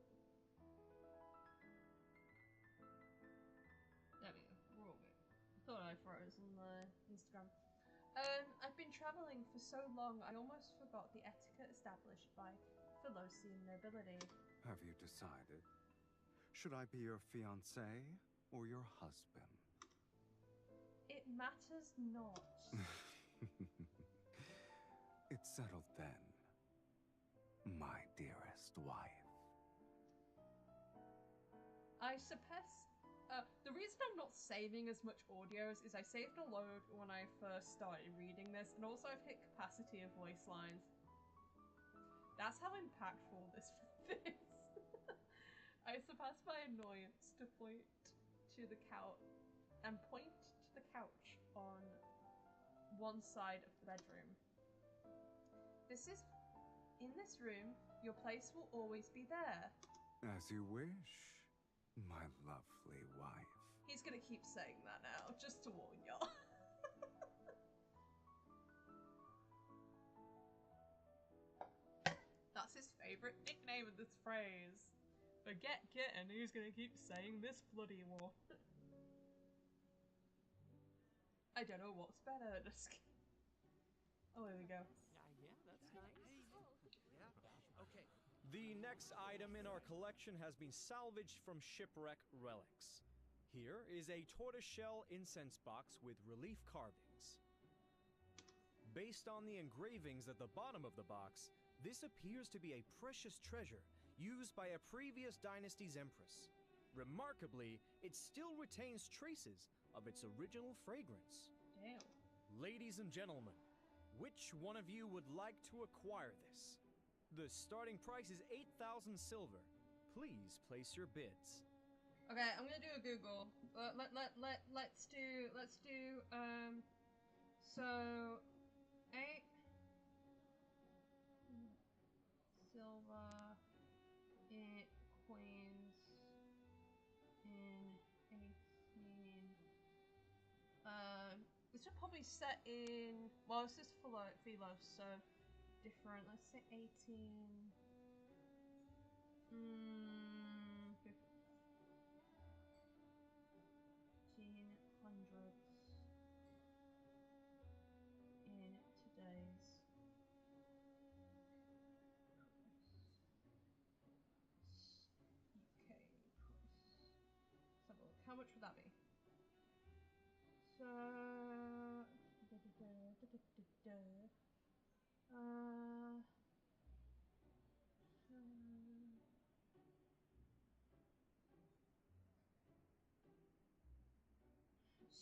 There we go, we're all good. I thought I froze on the Instagram. I've been traveling for so long, I almost forgot the etiquette established by Philosian nobility. Have you decided? Should I be your fiancé or your husband? It matters not. It's settled then, my dearest wife. I suppose the reason I'm not saving as much audios is I saved a load when I first started reading this, and also I've hit capacity of voice lines. That's how impactful this is. I surpass my annoyance to point to the couch on one side of the bedroom. In this room, your place will always be there. As you wish, my lovely wife. He's gonna keep saying that now, just to warn y'all. That's his favorite nickname of this phrase. Forget kitten, he's gonna keep saying this bloody one. I don't know what's better. Just... Oh, there we go. Yeah, that's nice. Okay. The next item in our collection has been salvaged from shipwreck relics. Here is a tortoiseshell incense box with relief carvings. Based on the engravings at the bottom of the box, this appears to be a precious treasure used by a previous dynasty's empress. Remarkably, it still retains traces of its original fragrance. Damn. Ladies and gentlemen, which one of you would like to acquire this? The starting price is 8,000 silver. Please place your bids. Okay, I'm gonna do a Google. Let's do so 8 silver in coins in 18. This should probably set in. Well, this is Philos, so different. Let's say 18. 1800s in today's UK price. Let's have a look. How much would that be? So,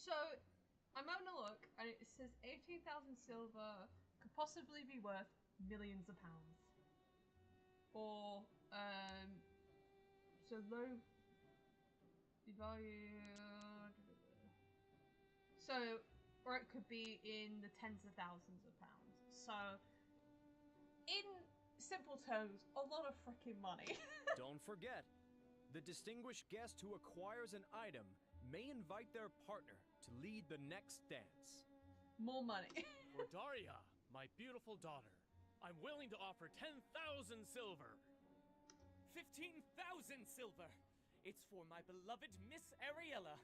so I'm having a look, and it says 18,000 silver could possibly be worth millions of pounds. Or so low the value. So So, or it could be in the tens of thousands of pounds. So, in simple terms, a lot of freaking money. Don't forget, the distinguished guest who acquires an item may invite their partner to lead the next dance. More money. For Daria, my beautiful daughter, I'm willing to offer 10,000 silver. 15,000 silver! It's for my beloved Miss Ariella.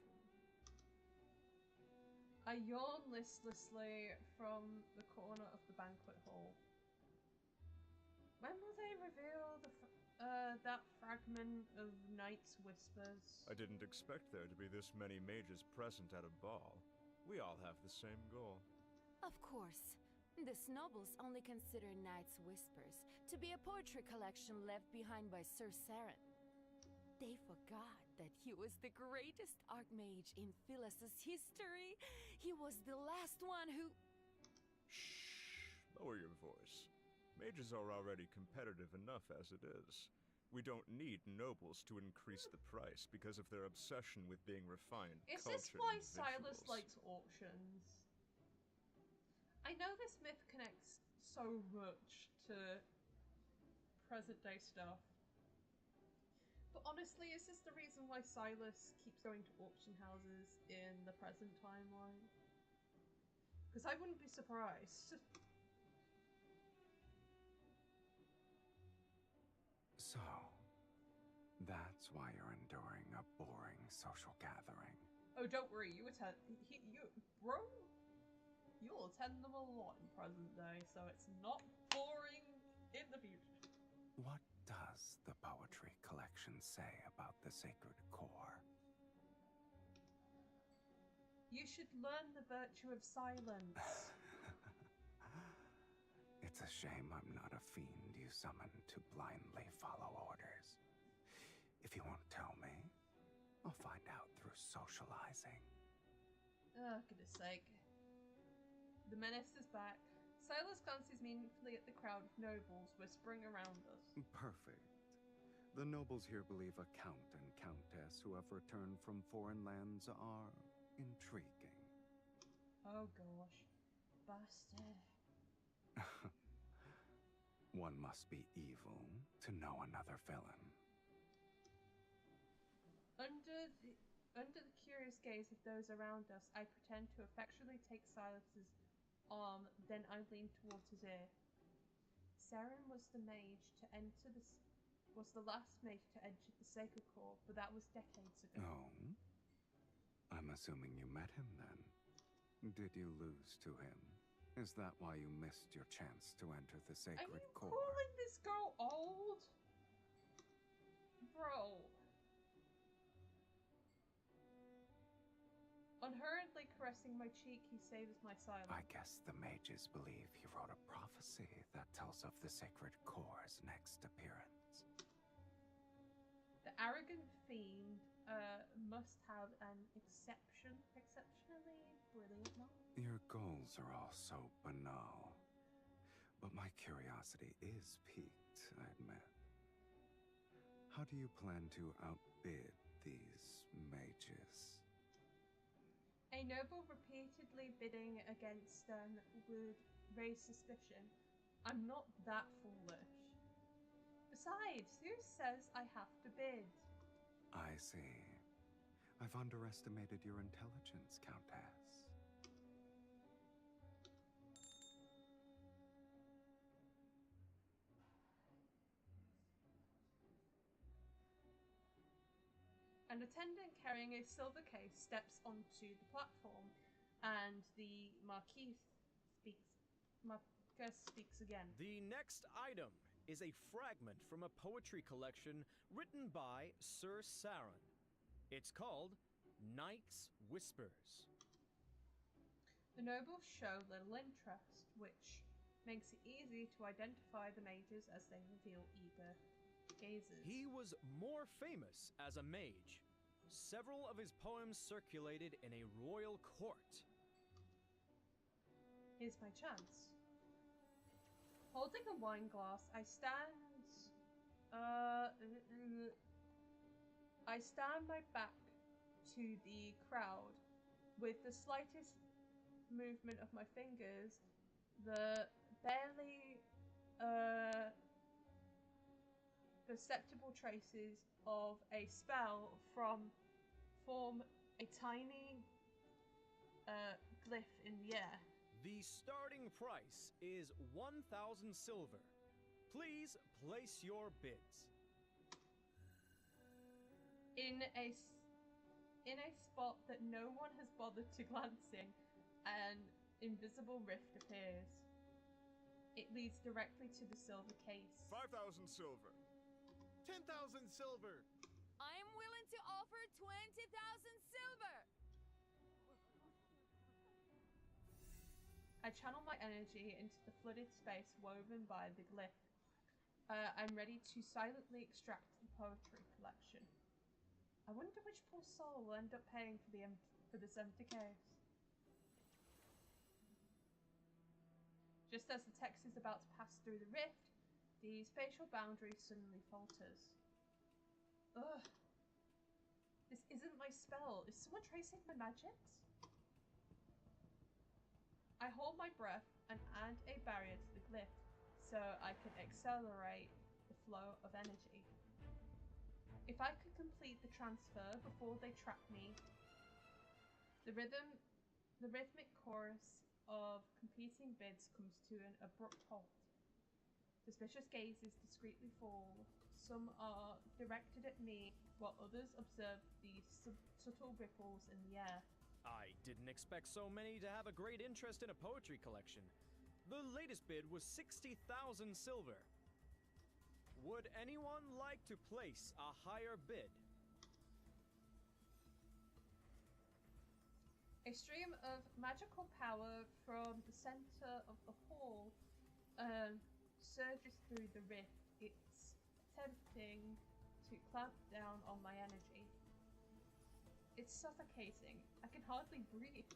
I yawn listlessly from the corner of the banquet hall. When will they reveal that fragment of Night's Whispers? I didn't expect there to be this many mages present at a ball. We all have the same goal. Of course. These nobles only consider Night's Whispers to be a poetry collection left behind by Sir Saren. They forgot that he was the greatest archmage in Phyllis's history. He was the last one who... Shh! Lower your voice. Mages are already competitive enough as it is. We don't need nobles to increase the price because of their obsession with being refined, Is cultured this why individuals. Silas likes auctions? I know this myth connects so much to present day stuff. But honestly, is this the reason why Silas keeps going to auction houses in the present timeline? Because I wouldn't be surprised. So, that's why you're enduring a boring social gathering. Oh, don't worry, you attend. Bro, you'll attend them a lot in present day, so it's not boring in the future. What does the poetry collection say about the sacred core? You should learn the virtue of silence. It's a shame I'm not a fiend you summoned to blindly follow orders. If you won't tell me, I'll find out through socializing. Oh, goodness sake. The menace is back. Silas glances meaningfully at the crowd of nobles whispering around us. Perfect. The nobles here believe a count and countess who have returned from foreign lands are intriguing. Oh gosh. Bastard. One must be evil to know another villain. Under the curious gaze of those around us, I pretend to affectionately take Silas's arm, then I lean towards his ear. Saren was the last mage to enter the sacred core, but that was decades ago. Oh? I'm assuming you met him then. Did you lose to him? Is that why you missed your chance to enter the Are sacred you core? calling this girl old? Bro. Unhurriedly caressing my cheek, he saves my silence. I guess the mages believe he wrote a prophecy that tells of the sacred core's next appearance. The arrogant fiend must have an exceptionally brilliant mind. Your goals are all so banal. But my curiosity is piqued, I admit. How do you plan to outbid these mages? A noble repeatedly bidding against them would raise suspicion. I'm not that foolish. Besides, who says I have to bid? I see. I've underestimated your intelligence, Countess. An attendant carrying a silver case steps onto the platform, and the Marquess speaks again. The next item is a fragment from a poetry collection written by Sir Saren. It's called Night's Whispers. The nobles show little interest, which makes it easy to identify the mages as they reveal eager gazes. He was more famous as a mage. Several of his poems circulated in a royal court. Here's my chance. Holding a wine glass, I stand my back to the crowd with the slightest movement of my fingers, the barely perceptible traces of a spell form a tiny glyph in the air. The starting price is 1,000 silver. Please place your bids. In a spot that no one has bothered to glance in, an invisible rift appears. It leads directly to the silver case. 5,000 silver. 10,000 silver. I am willing to offer 20,000 silver! I channel my energy into the flooded space woven by the glyph. I'm ready to silently extract the poetry collection. I wonder which poor soul will end up paying for this empty case. Just as the text is about to pass through the rift, the spatial boundary suddenly falters. Ugh. This isn't my spell. Is someone tracing my magics? I hold my breath and add a barrier to the glyph so I can accelerate the flow of energy. If I could complete the transfer before they trap me, the rhythmic chorus of competing bids comes to an abrupt halt. Suspicious gazes discreetly fall. Some are directed at me, while others observe the subtle ripples in the air. I didn't expect so many to have a great interest in a poetry collection. The latest bid was 60,000 silver. Would anyone like to place a higher bid? A stream of magical power from the center of the hall surges through the rift. It's attempting to clamp down on my energy. It's suffocating. I can hardly breathe.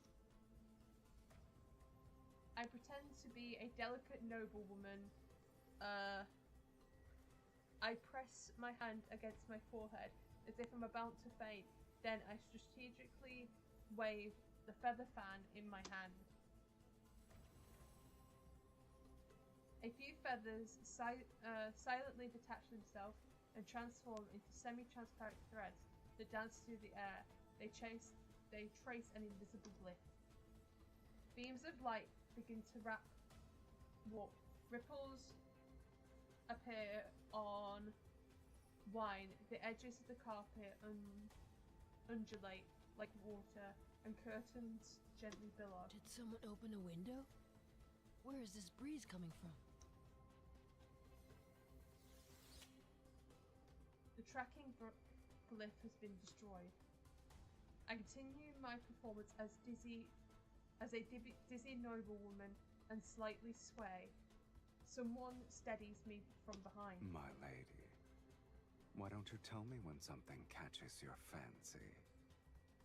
I pretend to be a delicate noblewoman. I press my hand against my forehead as if I'm about to faint. Then I strategically wave the feather fan in my hand. A few feathers silently detach themselves and transform into semi-transparent threads that dance through the air. They trace an invisible glyph. Beams of light begin to warp. Ripples appear on wine. The edges of the carpet undulate like water, and curtains gently billow. Did someone open a window? Where is this breeze coming from? The tracking glyph has been destroyed. I continue my performance as a dizzy noblewoman and slightly sway. Someone steadies me from behind. My lady, why don't you tell me when something catches your fancy?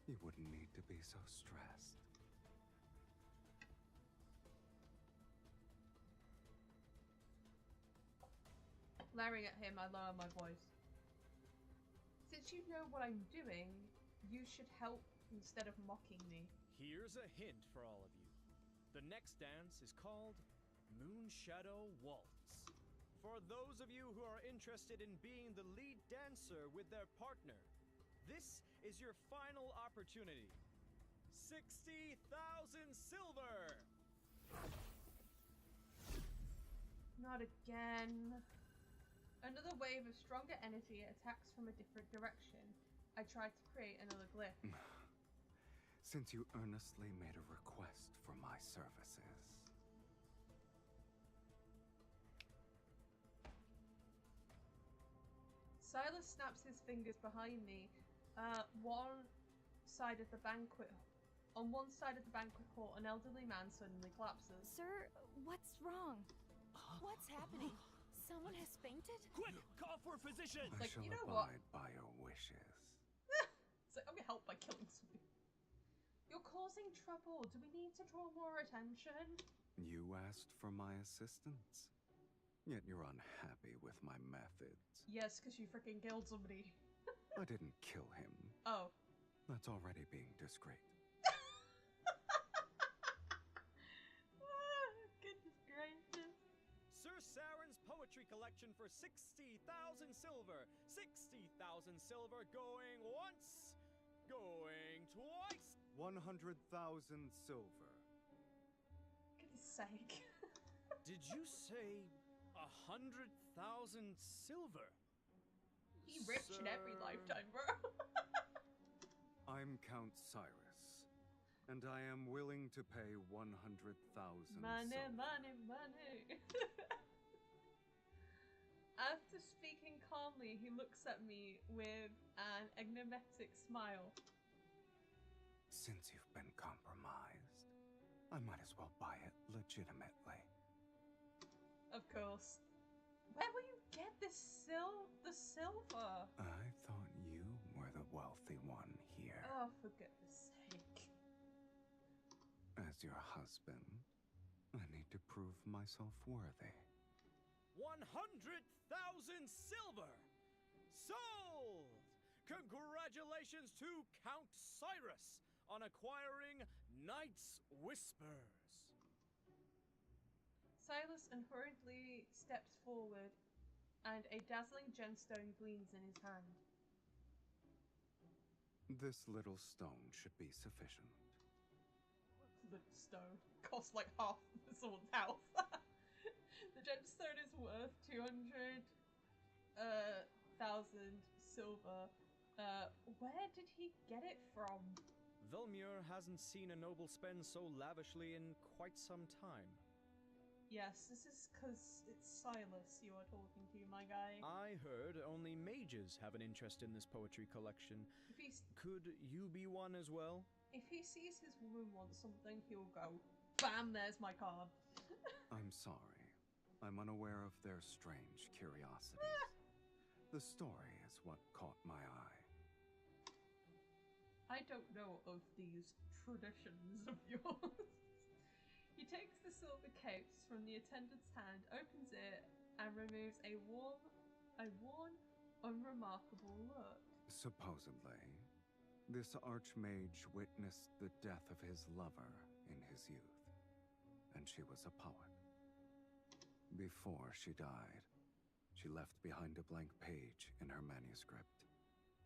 You wouldn't need to be so stressed. Glaring at him, I lower my voice. Since you know what I'm doing, you should help instead of mocking me. Here's a hint for all of you. The next dance is called Moonshadow Waltz. For those of you who are interested in being the lead dancer with their partner, this is your final opportunity. 60,000 silver! Not again. Another wave of stronger energy attacks from a different direction. I try to create another glyph. Since you earnestly made a request for my services. Silas snaps his fingers behind me. On one side of the banquet hall, an elderly man suddenly collapses. Sir, what's wrong? What's happening? Someone has fainted? Quick, call for a physician! I Like, shall you know what? abide by your wishes. It's like, I'm gonna help by killing somebody. You're causing trouble. Do we need to draw more attention? You asked for my assistance, yet you're unhappy with my methods. Yes, because you freaking killed somebody. I didn't kill him. Oh. That's already being discreet. auction for 60,000 silver. 60,000 silver going once, going twice. 100,000 silver. Goodness sake. Did you say 100,000 silver? He rich in every Sir. lifetime, bro. I'm Count Cyrus, and I am willing to pay 100,000 Money, silver. money, money. After speaking calmly, he looks at me with an enigmatic smile. Since you've been compromised, I might as well buy it legitimately. Of course. Where will you get the silver? I thought you were the wealthy one here. Oh, for goodness sake. As your husband, I need to prove myself worthy. 100,000 silver! Sold! Congratulations to Count Cyrus on acquiring Night's Whispers. Silas unhurriedly steps forward, and a dazzling gemstone gleams in his hand. This little stone should be sufficient. Little stone costs like half someone's house. The gemstone is worth 200,000 silver. Where did he get it from? Velmir hasn't seen a noble spend so lavishly in quite some time. Yes, this is because it's Silas you are talking to, my guy. I heard only mages have an interest in this poetry collection. Could you be one as well? If he sees his woman wants something, he'll go, BAM, there's my card. I'm sorry. I'm unaware of their strange curiosities. The story is what caught my eye. I don't know of these traditions of yours. He takes the silver case from the attendant's hand, opens it, and removes a worn, unremarkable look. Supposedly, this archmage witnessed the death of his lover in his youth, and she was a poet. Before she died, she left behind a blank page in her manuscript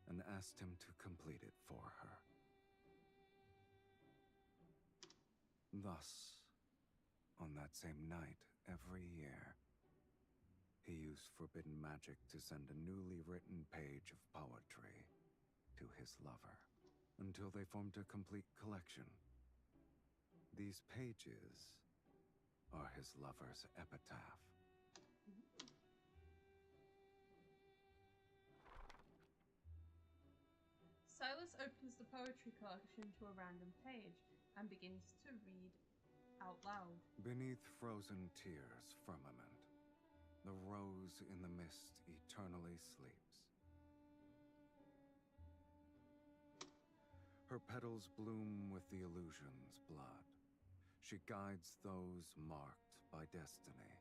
and asked him to complete it for her. Thus, on that same night, every year, he used forbidden magic to send a newly written page of poetry to his lover, until they formed a complete collection. These pages are his lover's epitaph. Silas opens the poetry collection to a random page and begins to read out loud. Beneath frozen tears' firmament, the rose in the mist eternally sleeps. Her petals bloom with the illusion's blood. She guides those marked by destiny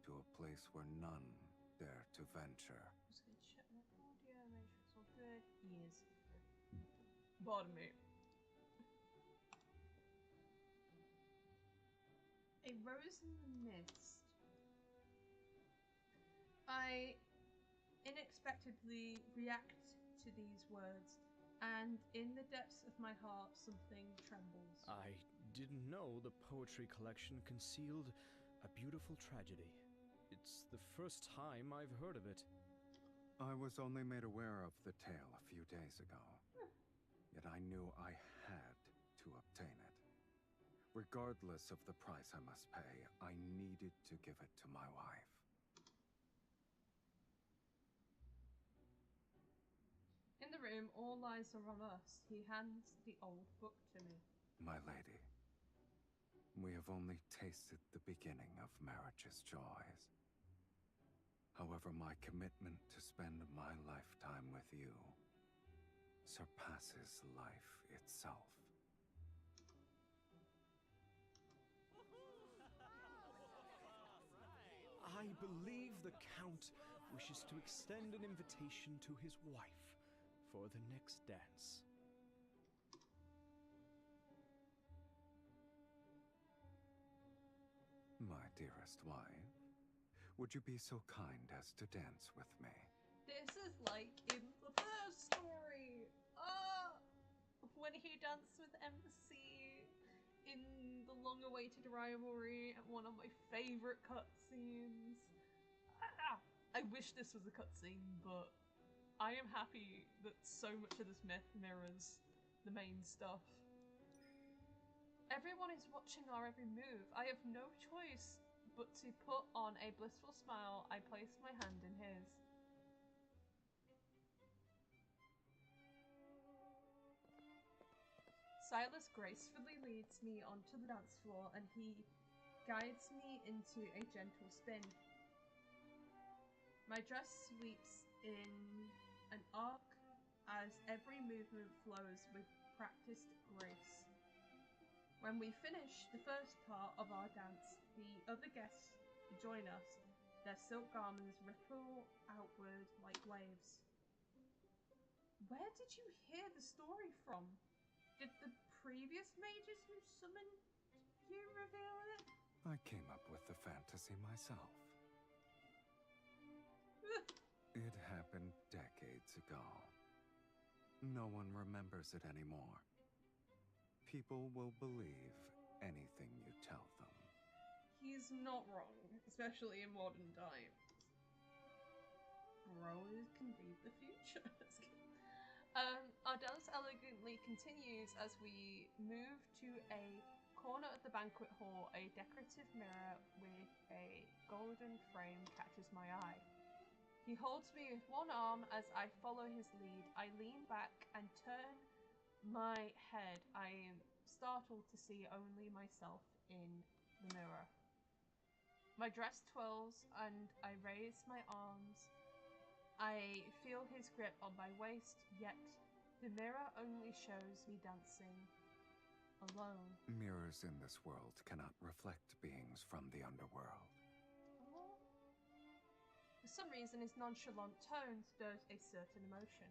to a place where none dare to venture. Just gonna check that audio, make sure it's all good. Yes. Pardon me. A rose in the mist. I unexpectedly react to these words, and in the depths of my heart, something trembles. I didn't know the poetry collection concealed a beautiful tragedy. It's the first time I've heard of it. I was only made aware of the tale a few days ago. Yet I knew I had to obtain it. Regardless of the price I must pay, I needed to give it to my wife. In the room, all eyes are on us. He hands the old book to me. My lady, we have only tasted the beginning of marriage's joys. However, my commitment to spend my lifetime with you surpasses life itself. I believe the Count wishes to extend an invitation to his wife for the next dance. My dearest wife, would you be so kind as to dance with me? This is like in the first story. Ah, when he danced with Embassy in the long-awaited rivalry, and one of my favorite cutscenes. I wish this was a cutscene, but I am happy that so much of this myth mirrors the main stuff. Everyone is watching our every move. I have no choice but to put on a blissful smile. I place my hand in his. Silas gracefully leads me onto the dance floor and he guides me into a gentle spin. My dress sweeps in an arc as every movement flows with practiced grace. When we finish the first part of our dance, the other guests join us. Their silk garments ripple outward like waves. Where did you hear the story from? Did the previous mages who summoned you reveal it? I came up with the fantasy myself. It happened decades ago. No one remembers it anymore. People will believe anything you tell them. He's not wrong, especially in modern times. Bros can read the future. Our dance elegantly continues as we move to a corner of the banquet hall. A decorative mirror with a golden frame catches my eye. He holds me with one arm as I follow his lead. I lean back and turn my head. I am startled to see only myself in the mirror. My dress twirls and I raise my arms. I feel his grip on my waist, yet the mirror only shows me dancing alone. Mirrors in this world cannot reflect beings from the underworld. For some reason, his nonchalant tone stirs a certain emotion.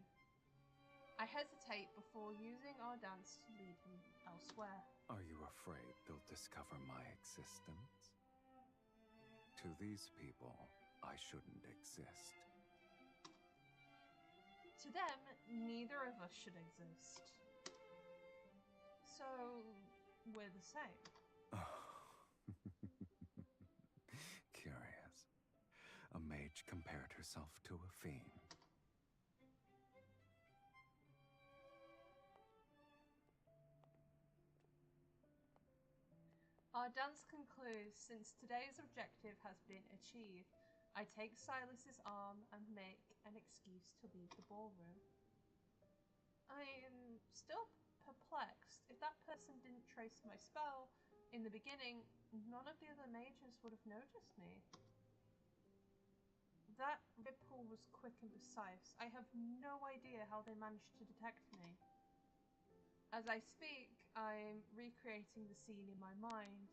I hesitate before using our dance to lead him elsewhere. Are you afraid they'll discover my existence? To these people, I shouldn't exist. To them, neither of us should exist. So, we're the same. Curious. A mage compared herself to a fiend. Our dance concludes. Since today's objective has been achieved, I take Silas's arm and make an excuse to leave the ballroom. I'm still perplexed. If that person didn't trace my spell in the beginning, none of the other mages would have noticed me. That ripple was quick and precise. I have no idea how they managed to detect me. As I speak, I'm recreating the scene in my mind.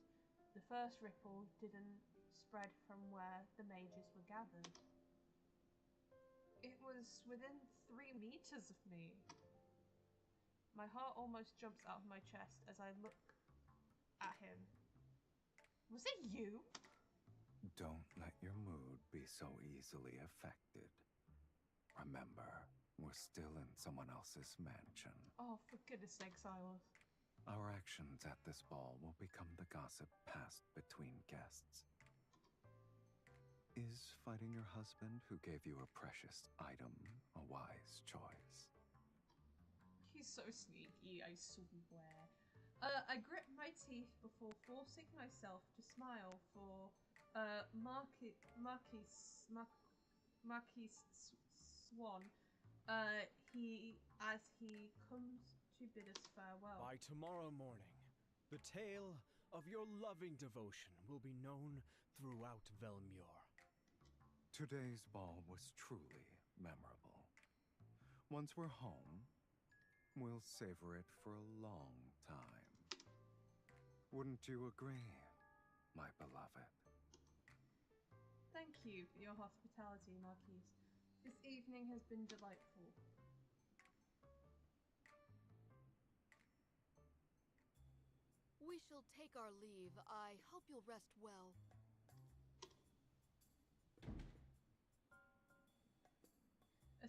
The first ripple didn't spread from where the mages were gathered. It was within 3 meters of me. My heart almost jumps out of my chest as I look at him. Was it you? Don't let your mood be so easily affected. Remember, we're still in someone else's mansion. Oh, for goodness sake, Silas. Our actions at this ball will become the gossip passed between guests. Is fighting your husband who gave you a precious item a wise choice? He's so sneaky, I swear. I grip my teeth before forcing myself to smile for Marquis Swan. As he comes to bid us farewell. By tomorrow morning, the tale of your loving devotion will be known throughout Velmure. Today's ball was truly memorable. Once we're home, we'll savor it for a long time. Wouldn't you agree, my beloved? Thank you for your hospitality, Marquis. This evening has been delightful. We shall take our leave. I hope you'll rest well.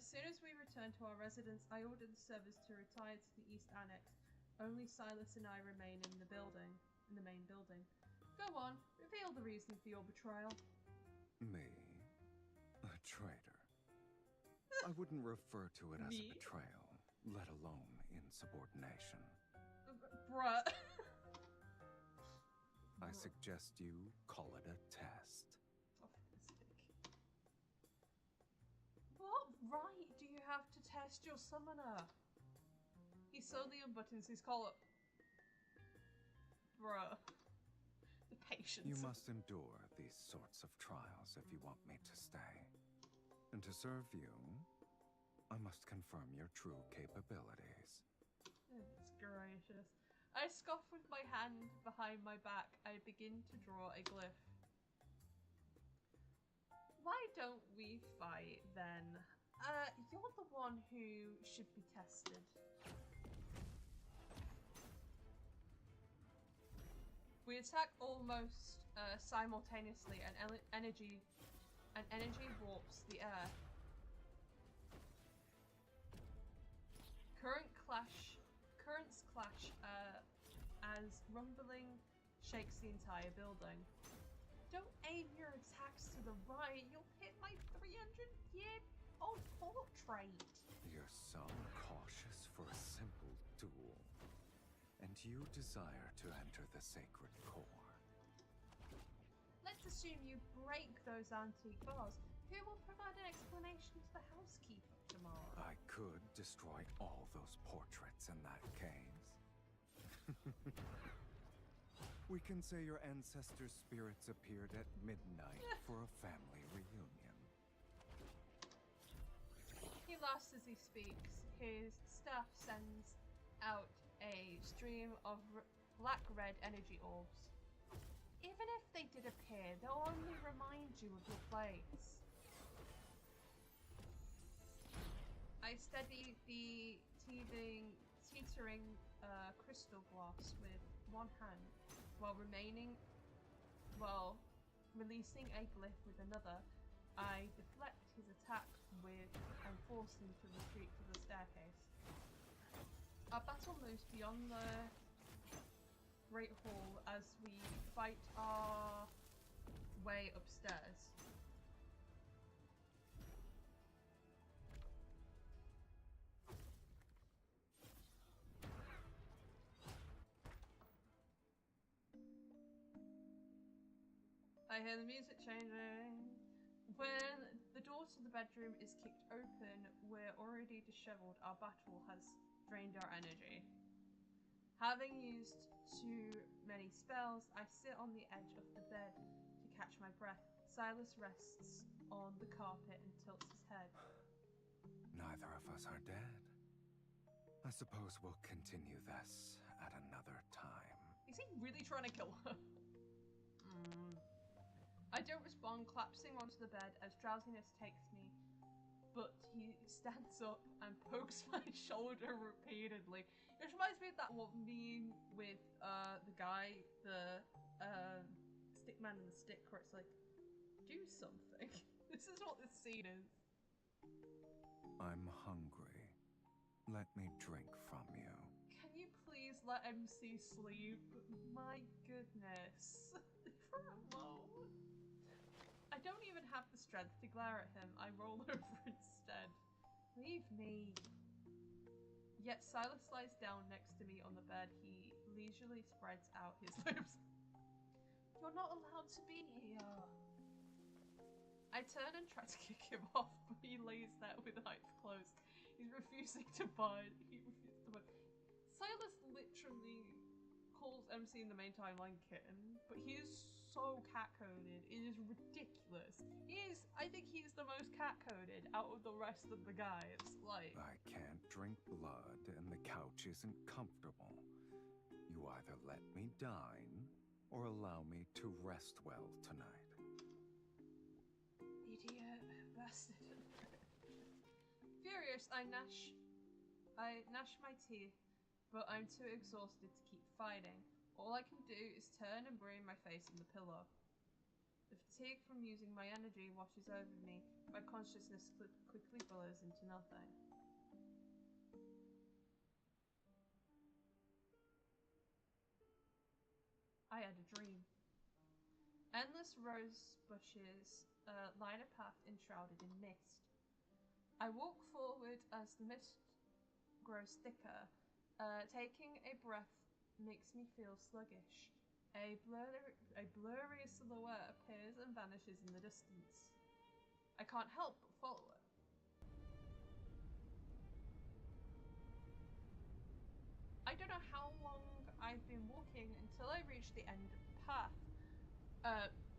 As soon as we returned to our residence, I ordered the servers to retire to the East Annex. Only Silas and I remain in the main building. Go on, reveal the reason for your betrayal. Me? A traitor? I wouldn't refer to it as a Me? betrayal, let alone insubordination. Bruh. I suggest you call it a test. Oh, for goodness sake. What right do you have to test your summoner? He slowly unbuttons his collar. Bruh. The patience. You must endure these sorts of trials if you want me to stay. And to serve you, I must confirm your true capabilities. It's gracious. I scoff with my hand behind my back. I begin to draw a glyph. Why don't we fight then? You're the one who should be tested. We attack almost simultaneously, and energy warps the air. Currents clash as rumbling shakes the entire building. Don't aim your attacks to the right, you'll hit my 300-year-old portrait. You're so cautious for a simple duel. And you desire to enter the sacred core. Let's assume you break those antique bars. Who will provide an explanation to the housekeeper tomorrow? I could destroy all those portraits in that case. We can say your ancestors' spirits appeared at midnight for a family reunion. He laughs as he speaks. His staff sends out a stream of black-red energy orbs. Even if they did appear, they'll only remind you of your place. I steady the teetering crystal glass with one hand while releasing a glyph with another. I deflect his attack with and force him to retreat to the staircase. Our battle moves beyond the Great Hall as we fight our way upstairs. I hear the music changing. When the door to the bedroom is kicked open, we're already disheveled. Our battle has drained our energy. Having used too many spells, I sit on the edge of the bed to catch my breath. Silas rests on the carpet and tilts his head. Neither of us are dead. I suppose we'll continue this at another time. Is he really trying to kill her? I don't respond, collapsing onto the bed as drowsiness takes me, but he stands up and pokes my shoulder repeatedly. It reminds me of that one meme with the guy, the stick man and the stick, where it's like, do something. This is what this scene is. I'm hungry. Let me drink from you. Can you please let MC sleep? My goodness. Leave her alone. I don't even have the strength to glare at him. I roll over instead. Leave me. Yet Silas lies down next to me on the bed. He leisurely spreads out his lips. You're not allowed to be here. I turn and try to kick him off, but he lays there with eyes closed. He's refusing to budge. He refuses to budge. Silas literally calls MC in the main timeline kitten, but he is so cat-coded. It is ridiculous. I think he's the most cat-coded out of the rest of the guys. Like, I can't drink blood and the couch isn't comfortable. You either let me dine or allow me to rest well tonight. Idiot bastard. Furious, I gnash my teeth, but I'm too exhausted to keep fighting. All I can do is turn and bury my face in the pillow. The Fatigue from using my energy washes over me. My consciousness quickly blurs into nothing. I had a dream. Endless rose bushes line a path enshrouded in mist. I walk forward as the mist grows thicker. Taking a breath makes me feel sluggish. A blurry silhouette appears and vanishes in the distance. I can't help but follow it. I don't know how long I've been walking until I reach the end of the path.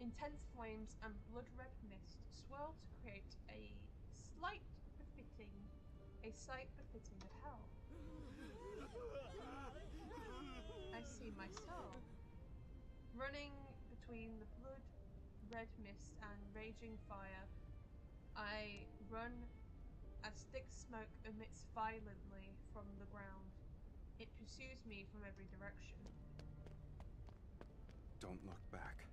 Intense flames and blood-red mist swirl to create a sight befitting of hell. I see myself running between the blood-red mist and raging fire. I run as thick smoke emits violently from the ground. It pursues me from every direction. Don't look back.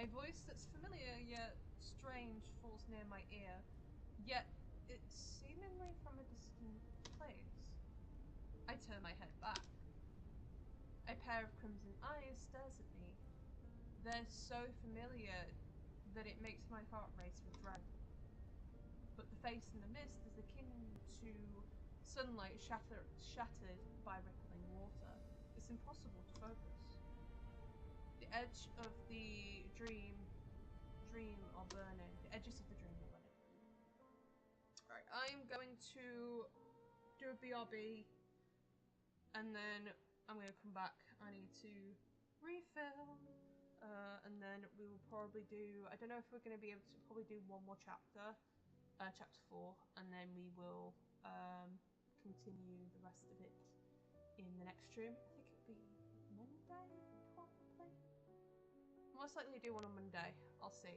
A voice that's familiar yet strange falls near my ear, yet it's seemingly from a distant place. I turn my head back. A pair of crimson eyes stares at me. They're so familiar that it makes my heart race with dread. But the face in the mist is akin to sunlight shattered by rippling water. It's impossible to focus. The edge of the dream are burning. The edges of the dream are burning. Alright, I'm going to do a BRB, and then I'm going to come back. I need to refill, and then we will probably do, I don't know if we're going to be able to probably do one more chapter, chapter 4, and then we will continue the rest of it in the next stream. I think it'll be Monday, probably. Most likely do one on Monday. I'll see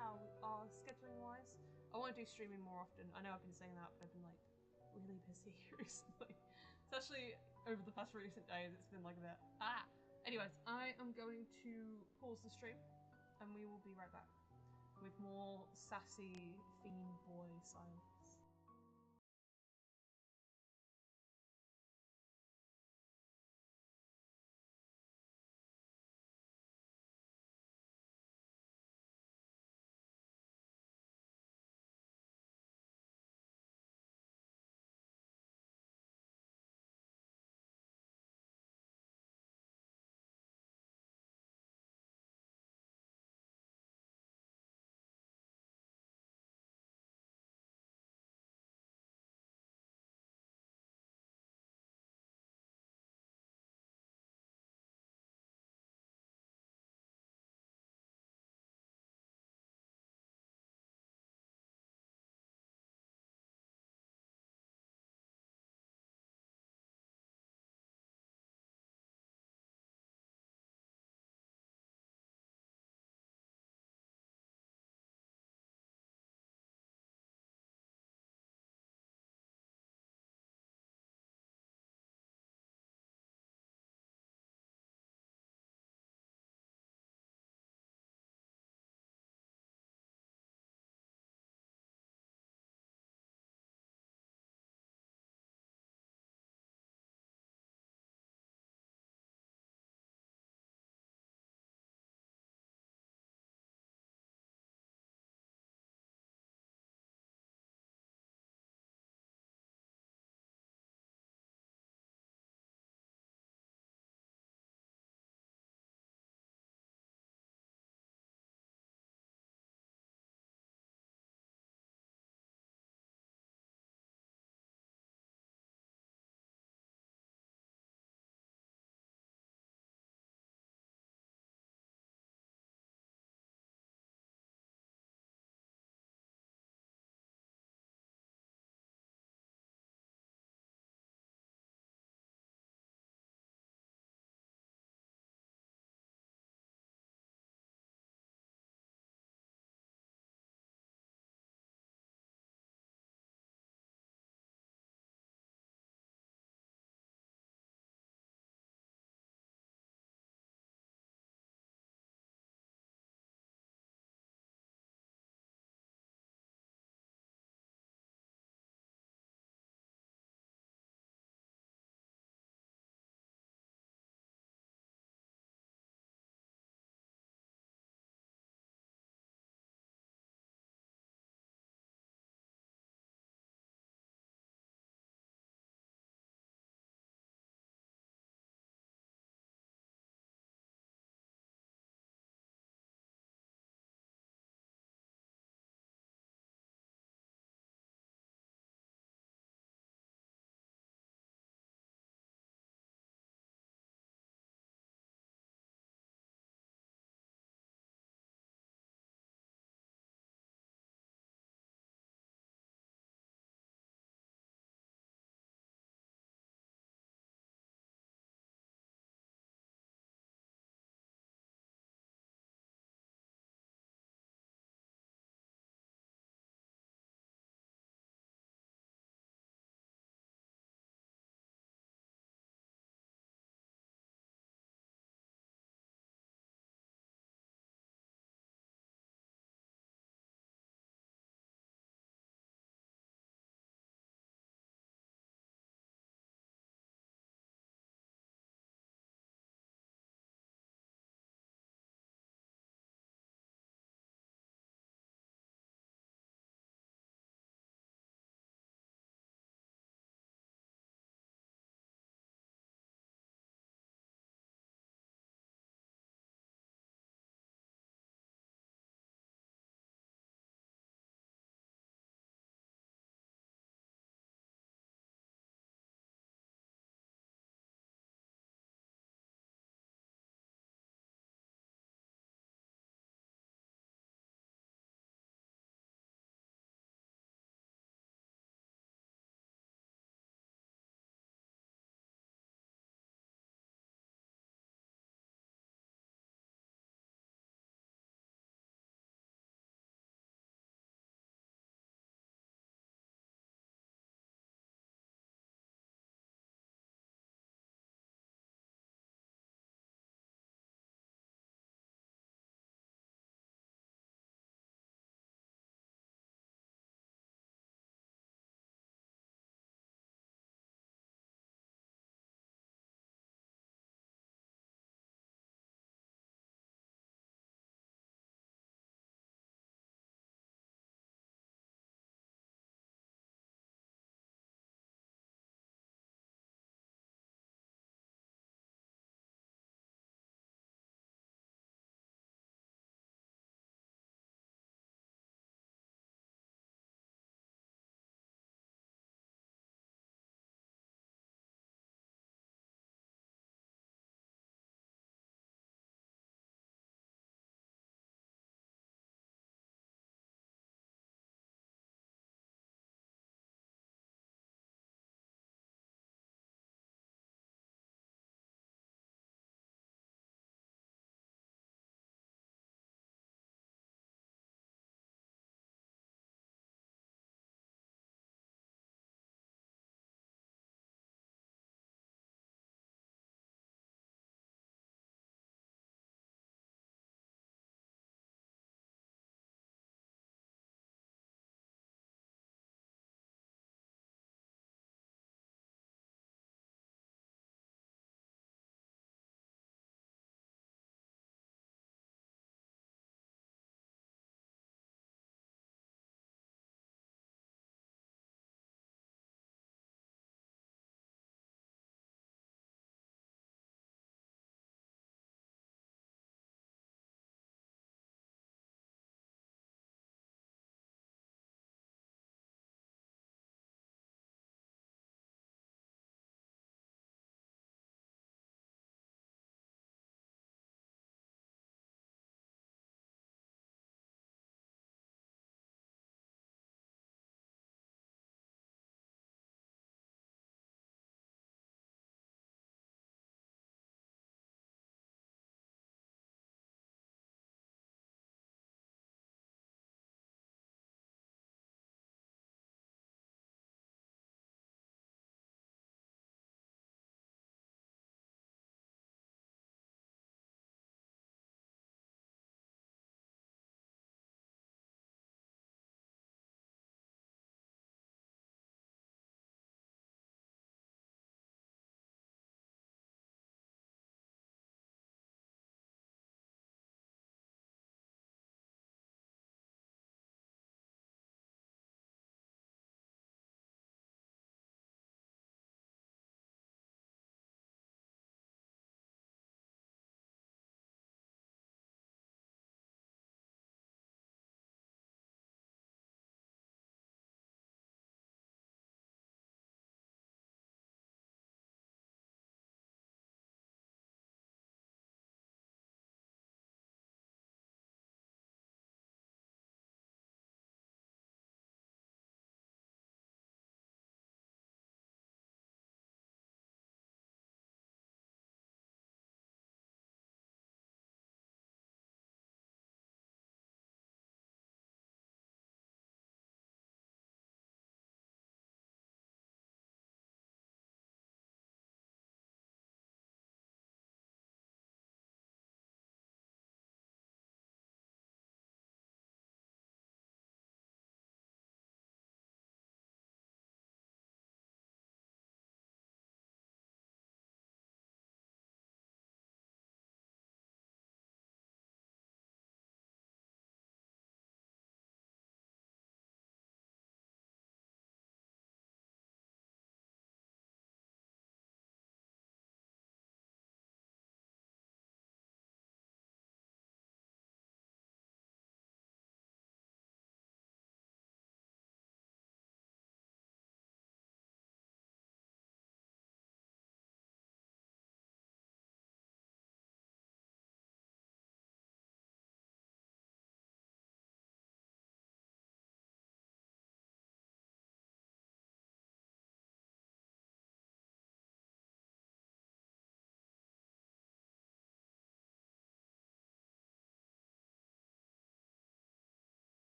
how we are scheduling wise. I want to do streaming more often. I know I've been saying that, but I've been like really busy recently. Especially over the past recent days, it's been like a bit. Anyways, I am going to pause the stream, and we will be right back with more sassy fiend boy silence.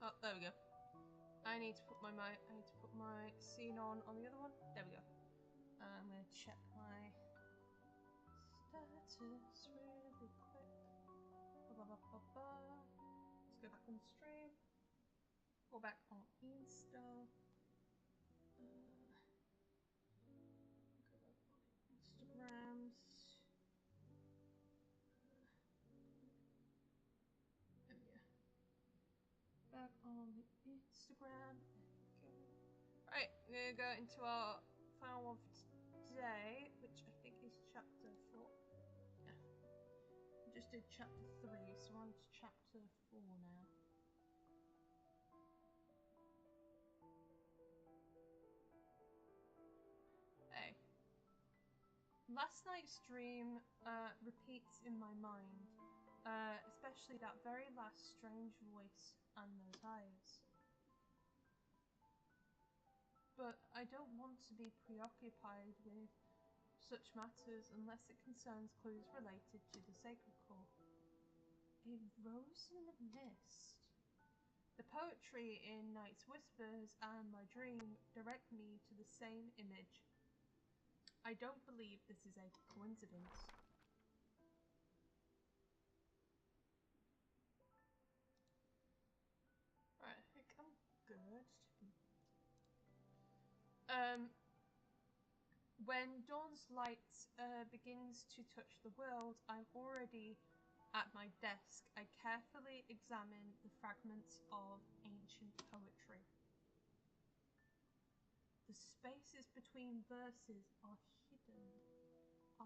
Oh, there we go. I need to put my scene on the other one. There we go. I'm gonna check my status really quick. Let's go back on stream. Go back on Insta. Go back on Instagrams. And yeah. Back on the Instagram. Right, we're gonna go into our final one for today, which I think is chapter 4. Yeah. We just did chapter 3, so we're on to chapter 4 now. Hey. Last night's dream repeats in my mind, especially that very last strange voice and those eyes. But I don't want to be preoccupied with such matters unless it concerns clues related to the sacred core. A rose in the mist. The poetry in Night's Whispers and my dream direct me to the same image. I don't believe this is a coincidence. Right, I think I'm good. When dawn's light begins to touch the world, I'm already at my desk. I carefully examine the fragments of ancient poetry. The spaces between verses are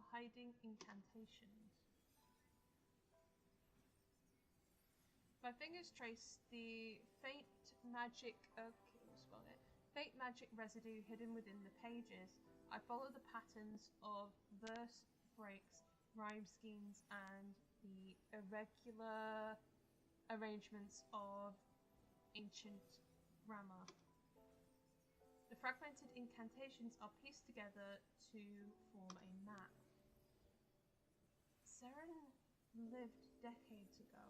hiding incantations. My fingers trace the faint magic residue hidden within the pages. I follow the patterns of verse breaks, rhyme schemes, and the irregular arrangements of ancient grammar. The fragmented incantations are pieced together to form a map. Seren lived decades ago.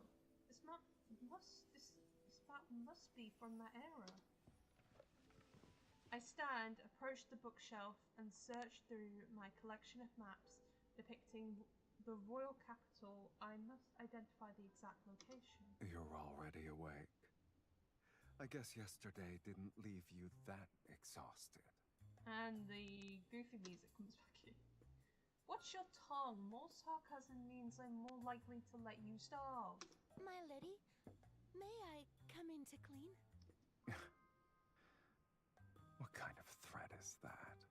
This map must be from that era. I approach the bookshelf, and search through my collection of maps depicting the royal capital. I must identify the exact location. You're already awake. I guess yesterday didn't leave you that exhausted. And the goofy music comes back in. Watch your tongue. More sarcasm means I'm more likely to let you starve. My lady, may I come in to clean? What kind of threat is that?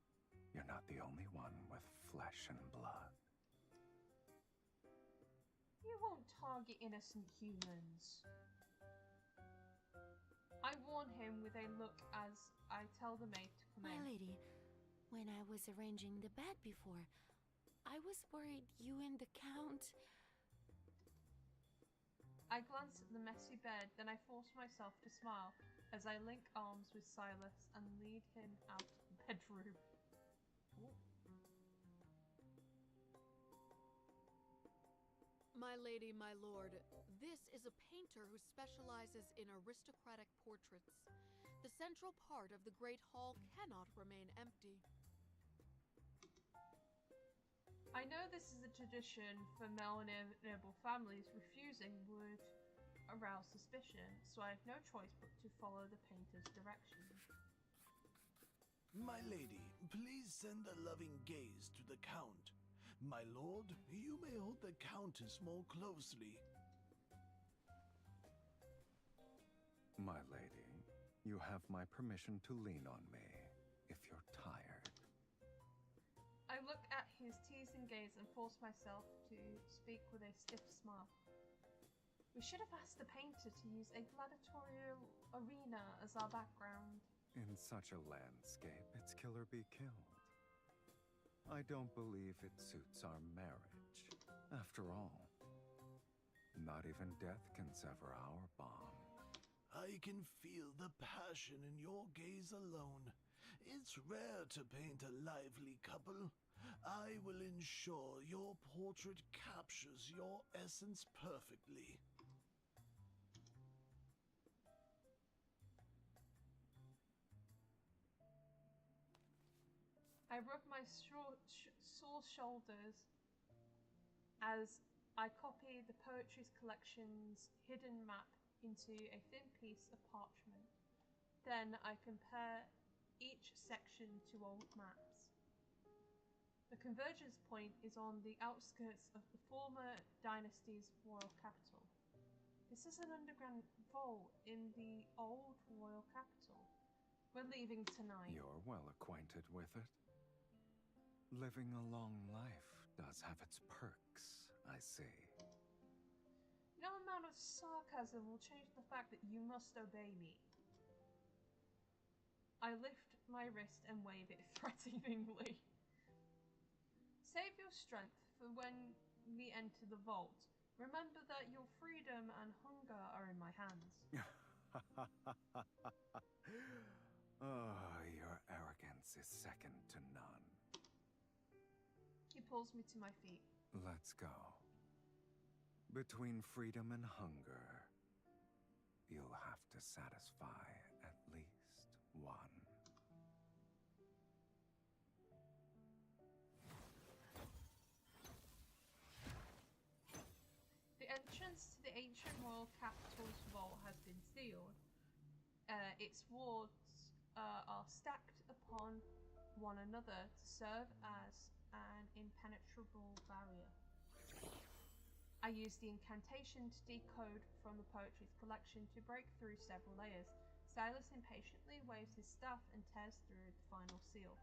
You're not the only one with flesh and blood. You won't target innocent humans. I warn him with a look as I tell the maid to come My in. lady, when I was arranging the bed before, I was worried you and the Count... I glance at the messy bed, then I force myself to smile as I link arms with Silas and lead him out of the bedroom. Ooh. My lady, my lord, this is a painter who specializes in aristocratic portraits. The central part of the Great Hall cannot remain empty. I know this is a tradition for male-noble families. Refusing would arouse suspicion, so I have no choice but to follow the painter's direction. My lady, please send a loving gaze to the Count. My lord, you may hold the Countess more closely. My lady, you have my permission to lean on me if you're tired. I look at his teasing gaze and force myself to speak with a stiff smile. We should have asked the painter to use a gladiatorial arena as our background. In such a landscape, it's kill or be killed. I don't believe it suits our marriage. After all, not even death can sever our bond. I can feel the passion in your gaze alone. It's rare to paint a lively couple. I will ensure your portrait captures your essence perfectly. I rub my sore shoulders as I copy the Poetry's collection's hidden map into a thin piece of parchment. Then I compare each section to old maps. The convergence point is on the outskirts of the former dynasty's royal capital. This is an underground vault in the old royal capital. We're leaving tonight. You're well acquainted with it. Living a long life does have its perks, I see. No amount of sarcasm will change the fact that you must obey me. I lift my wrist and wave it threateningly. Save your strength for when we enter the vault. Remember that your freedom and hunger are in my hands. Oh, your arrogance is second to none. He pulls me to my feet. Let's go. Between freedom and hunger, you'll have to satisfy at least one. The entrance to the ancient royal capital's vault has been sealed. Its wards are stacked upon one another to serve as an impenetrable barrier. I use the incantation to decode from the Poetry's collection to break through several layers. Silas impatiently waves his staff and tears through the final seal.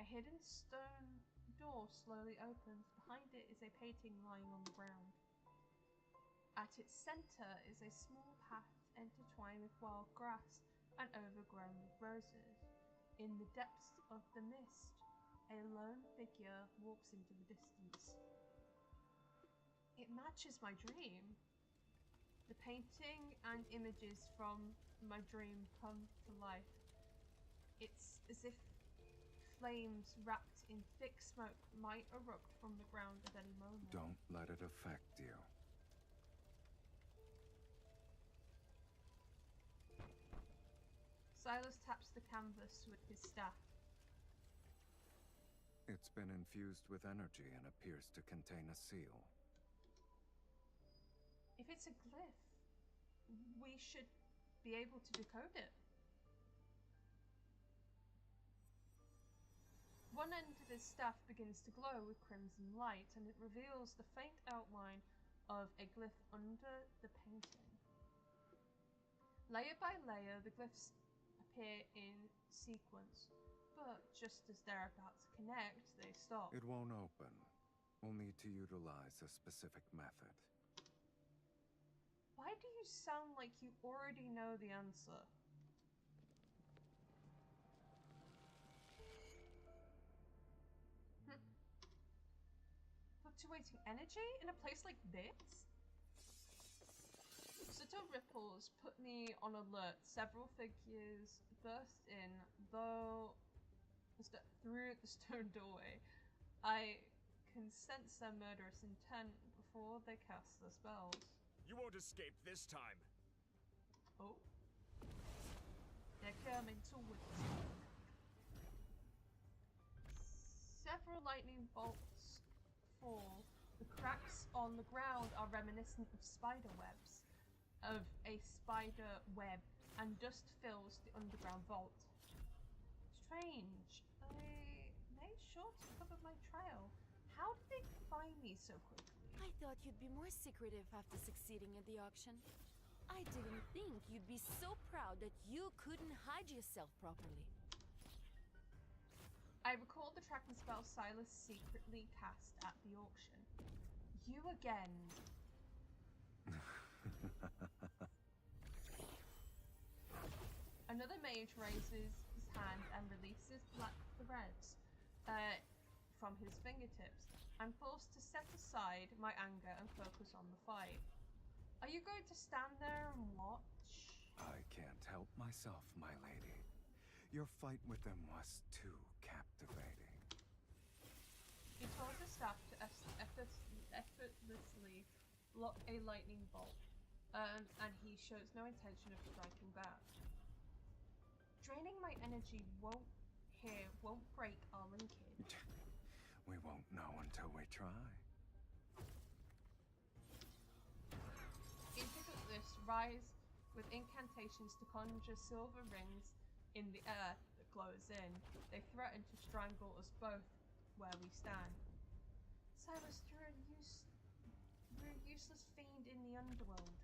A hidden stone door slowly opens. Behind it is a painting lying on the ground. At its center is a small path intertwined with wild grass and overgrown with roses. In the depths of the mist, a lone figure walks into the distance. It matches my dream. The painting and images from my dream come to life. It's as if flames wrapped in thick smoke might erupt from the ground at any moment. Don't let it affect you. Silas taps the canvas with his staff. It's been infused with energy and appears to contain a seal. If it's a glyph, we should be able to decode it. One end of his staff begins to glow with crimson light, and it reveals the faint outline of a glyph under the painting. Layer by layer, the glyphs appear in sequence, but just as they're about to connect, they stop. It won't open. We'll need to utilize a specific method. Why do you sound like you already know the answer? Fluctuating energy in a place like this? Subtle ripples put me on alert. Several figures burst in, though through the stone doorway. I can sense their murderous intent before they cast their spells. You won't escape this time. Oh. They're coming towards me. Several lightning bolts fall. The cracks on the ground are reminiscent of spider webs. Of a spider web, and dust fills the underground vault. Strange. I made sure to cover my trail. How did they find me so quickly? I thought you'd be more secretive after succeeding at the auction. I didn't think you'd be so proud that you couldn't hide yourself properly. I recalled the tracking spell Silas secretly cast at the auction. You again. Another mage raises his hand and releases black threads from his fingertips. I'm forced to set aside my anger and focus on the fight. Are you going to stand there and watch? I can't help myself, my lady. Your fight with them was too captivating. He told his staff to effortlessly block a lightning bolt, and he shows no intention of striking back. Draining my energy won't break our linkage. We won't know until we try. Intricate rise with incantations to conjure silver rings in the air that close in. They threaten to strangle us both where we stand. Silas, you're a useless fiend in the underworld.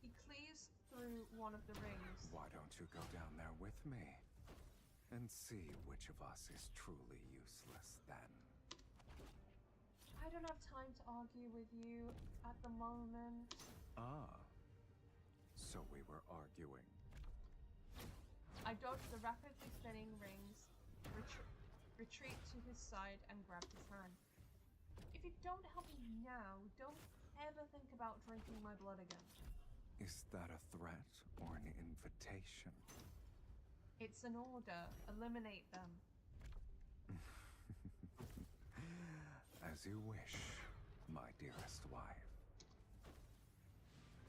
He cleaves through one of the rings. Why don't you go down there with me? And see which of us is truly useless then. I don't have time to argue with you at the moment. Ah. So we were arguing. I dodged the rapidly spinning rings, retreat to his side, and grabbed his hand. If you don't help me now, don't ever think about drinking my blood again. Is that a threat or an invitation? It's an order. Eliminate them. As you wish, my dearest wife.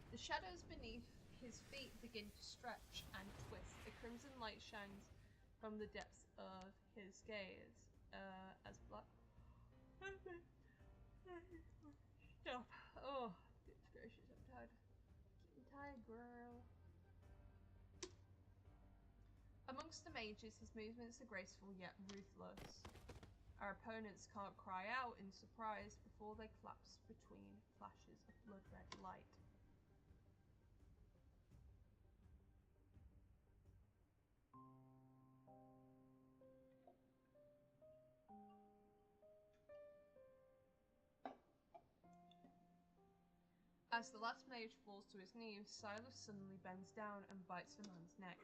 The shadows beneath his feet begin to stretch and twist. A crimson light shines from the depths of his gaze as blood. Stop. Oh, goodness gracious, I'm tired. Getting tired, girl. Amongst the mages, his movements are graceful yet ruthless. Our opponents can't cry out in surprise before they collapse between flashes of blood-red light. As the last mage falls to his knees, Silas suddenly bends down and bites the man's neck.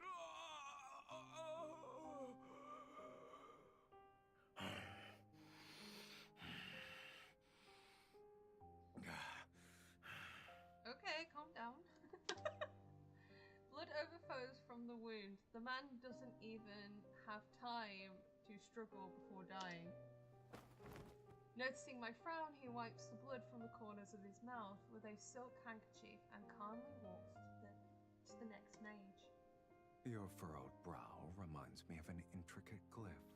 Okay, calm down. Blood overflows from the wound. The man doesn't even have time to struggle before dying. Noticing my frown, he wipes the blood from the corners of his mouth with a silk handkerchief and calmly walks to the next mage. Your furrowed brow reminds me of an intricate glyph.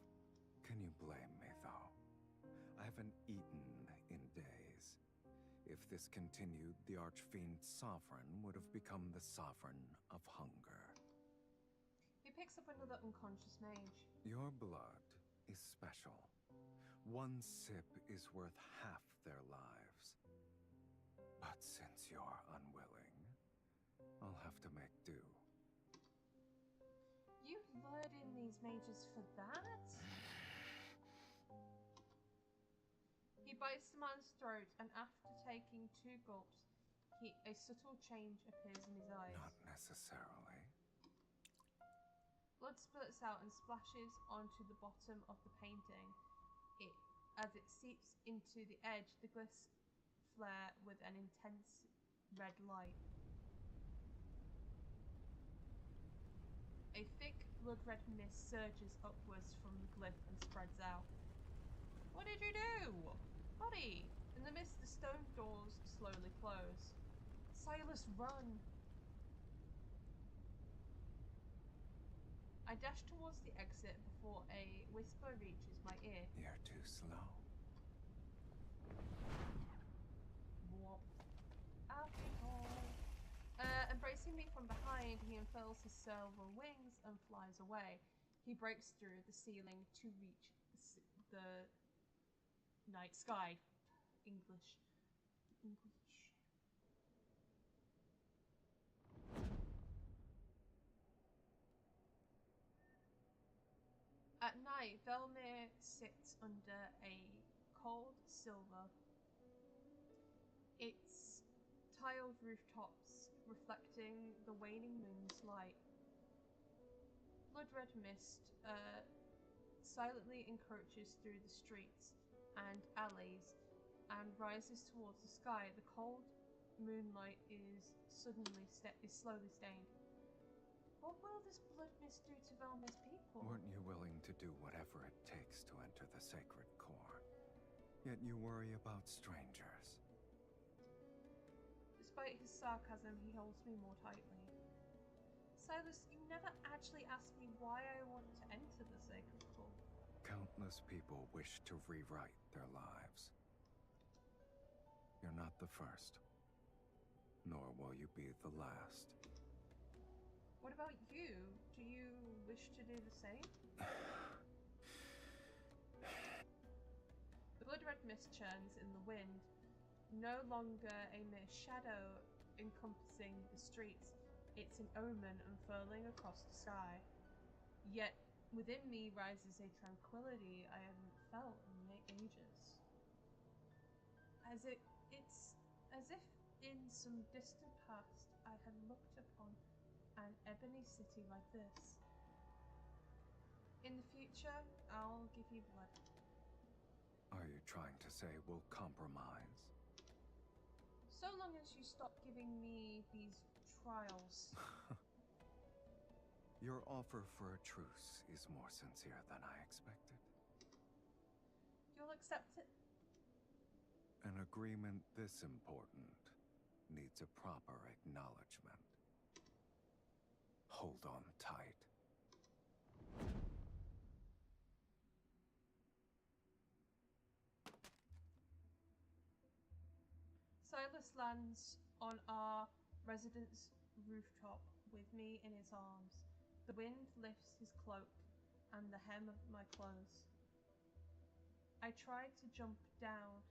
Can you blame me, though? I haven't eaten in days. If this continued, the Archfiend Sovereign would have become the Sovereign of Hunger. He picks up another unconscious mage. Your blood is special. One sip is worth half their lives. But since you're unwilling, I'll have to make do. You lured in these mages for that? He bites the man's throat, and after taking 2 gulps, a subtle change appears in his eyes. Not necessarily. Blood spurts out and splashes onto the bottom of the painting. As it seeps into the edge, the glyphs flare with an intense red light. A thick blood-red mist surges upwards from the glyph and spreads out. What did you do? Buddy! In the mist, the stone doors slowly close. Silas, run! I dash towards the exit before a whisper reaches my ear. You're too slow. Whop. Alcohol. Embracing me from behind, he unfurls his silver wings and flies away. He breaks through the ceiling to reach the night sky. English. At night, Velmir sits under a cold silver. Its tiled rooftops reflecting the waning moon's light. Blood-red mist silently encroaches through the streets and alleys and rises towards the sky. The cold moonlight is slowly stained. What will this blood mist do to Velmir's people? Weren't you willing to do whatever it takes to enter the sacred core? Yet you worry about strangers. Despite his sarcasm, he holds me more tightly. Silas, you never actually asked me why I want to enter the Sacred Pool. Countless people wish to rewrite their lives. You're not the first, nor will you be the last. What about you? Do you wish to do the same? The blood-red mist churns in the wind, no longer a mere shadow encompassing the streets. It's an omen unfurling across the sky. Yet, within me rises a tranquility I haven't felt in ages. It's as if in some distant past I had looked upon an ebony city like this. In the future, I'll give you blood. Are you trying to say we'll compromise? So long as you stop giving me these trials. Your offer for a truce is more sincere than I expected. You'll accept it? An agreement this important needs a proper acknowledgement. Hold on tight. Silas lands on our residence rooftop with me in his arms. The wind lifts his cloak and the hem of my clothes. I try to jump down,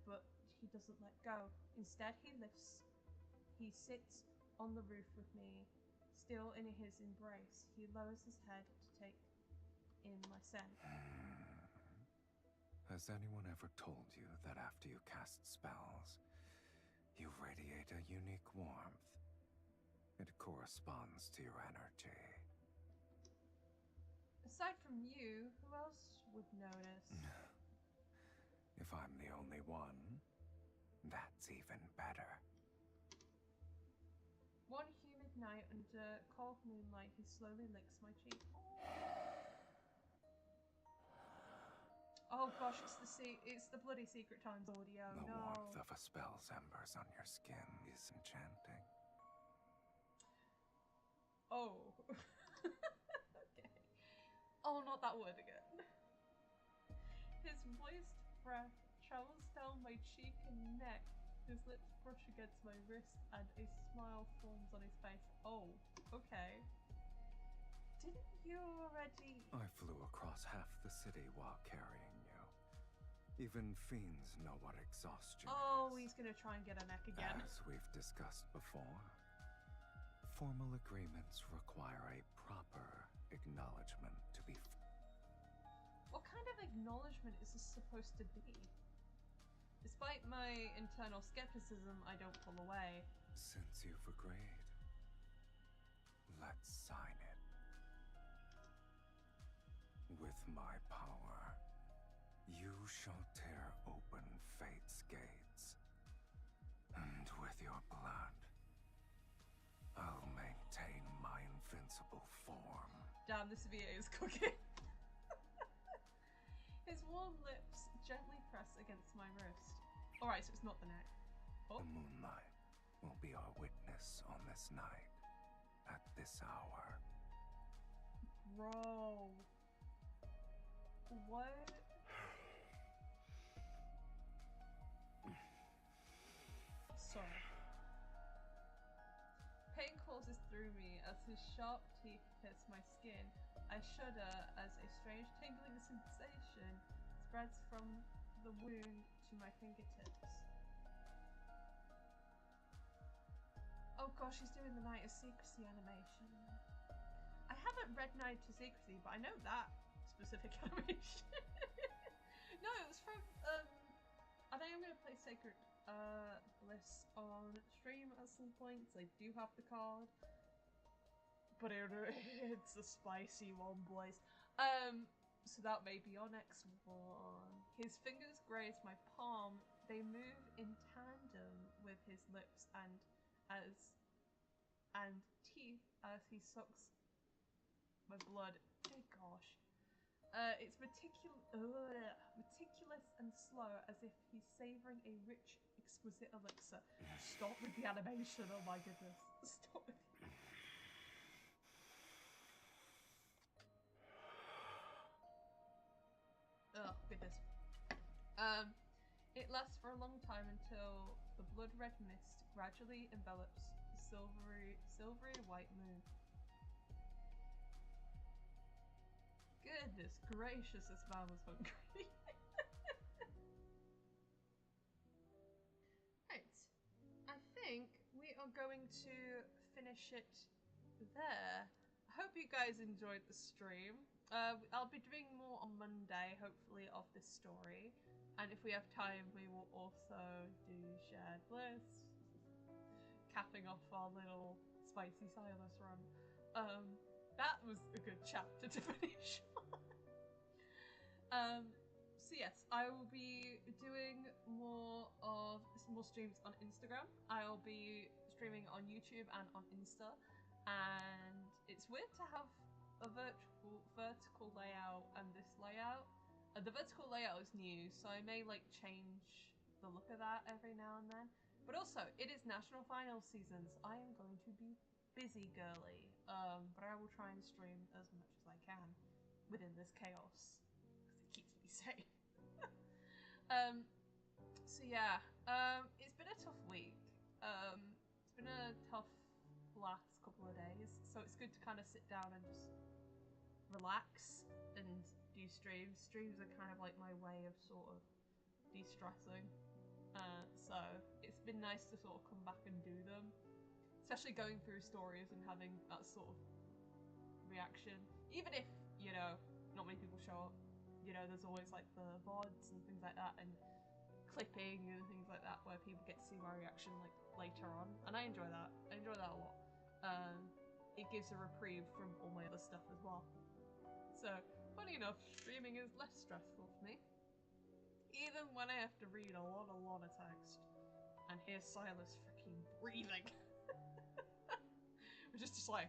but he doesn't let go. Instead, he sits on the roof with me, still in his embrace. He lowers his head to take in my scent. Has anyone ever told you that after you cast spells, you radiate a unique warmth? It corresponds to your energy. Aside from you, who else would notice? If I'm the only one, that's even better. One humid night under cold moonlight, he slowly licks my cheek. Oh gosh, it's the bloody Secret Times audio. The No. warmth of a spell's embers on your skin is enchanting. Oh. Okay. Oh, not that word again. His moist breath travels down my cheek and neck. His lips brush against my wrist and a smile forms on his face. Oh, okay. Didn't you already... I flew across half the city while carrying you. Even fiends know what exhaustion Oh, is. he's gonna try and get a neck again. As we've discussed before, formal agreements require a proper acknowledgement to be... What kind of acknowledgement is this supposed to be? Despite my internal skepticism, I don't pull away. Since you've agreed, let's sign it. With my power, you shall tear open fate's gates. And with your blood, I'll maintain my invincible form. Damn, this VA is cooking. His warm lips gently press against my wrist. Alright, so it's not the neck. Oh. The moonlight will be our witness on this night, at this hour. Bro. What? Sorry. Pain courses through me as his sharp teeth pierce my skin. I shudder as a strange tingling sensation spreads from the wound to my fingertips. Oh gosh, he's doing the Night of Secrecy animation. I haven't read Night of Secrecy, but I know that specific animation. No, it was from, I think I'm going to play Sacred Bliss on stream at some point, so I do have the card. But it's a spicy one, boys. So that may be our next one. His fingers graze my palm. They move in tandem with his lips and teeth as he sucks my blood. Oh gosh. It's meticulous and slow, as if he's savouring a rich, exquisite elixir. Stop with the animation, oh my goodness. Stop with the... It lasts for a long time until the blood-red mist gradually envelops the silvery white moon. Goodness gracious, this man was hungry. Right. I think we are going to finish it there. I hope you guys enjoyed the stream. I'll be doing more on Monday, hopefully, of this story. And if we have time, we will also do Shared Bliss. Capping off our little spicy Silas run. That was a good chapter to finish. So yes, I will be doing more streams on Instagram. I'll be streaming on YouTube and on Insta. And it's weird to have a vertical layout and this layout. The vertical layout is new, so I may like change the look of that every now and then. But also, it is national final season, so I am going to be busy girly. But I will try and stream as much as I can within this chaos, because it keeps me safe. So yeah, it's been a tough week. It's been a tough last couple of days, so it's good to kind of sit down and just relax and do streams. Streams are kind of like my way of sort of de-stressing. So it's been nice to sort of come back and do them, especially going through stories and having that sort of reaction. Even if, you know, not many people show up, you know, there's always like the VODs and things like that and clipping and things like that where people get to see my reaction like later on, and I enjoy that. I enjoy that a lot. It gives a reprieve from all my other stuff as well. So, funny enough, streaming is less stressful for me. Even when I have to read a lot of text and hear Silas freaking breathing. Which is just like,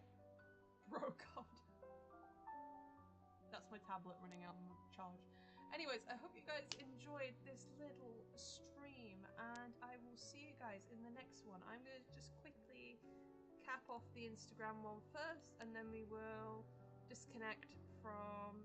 bro, God. That's my tablet running out of charge. Anyways, I hope you guys enjoyed this little stream, and I will see you guys in the next one. I'm going to just quickly cap off the Instagram one first, and then we will disconnect from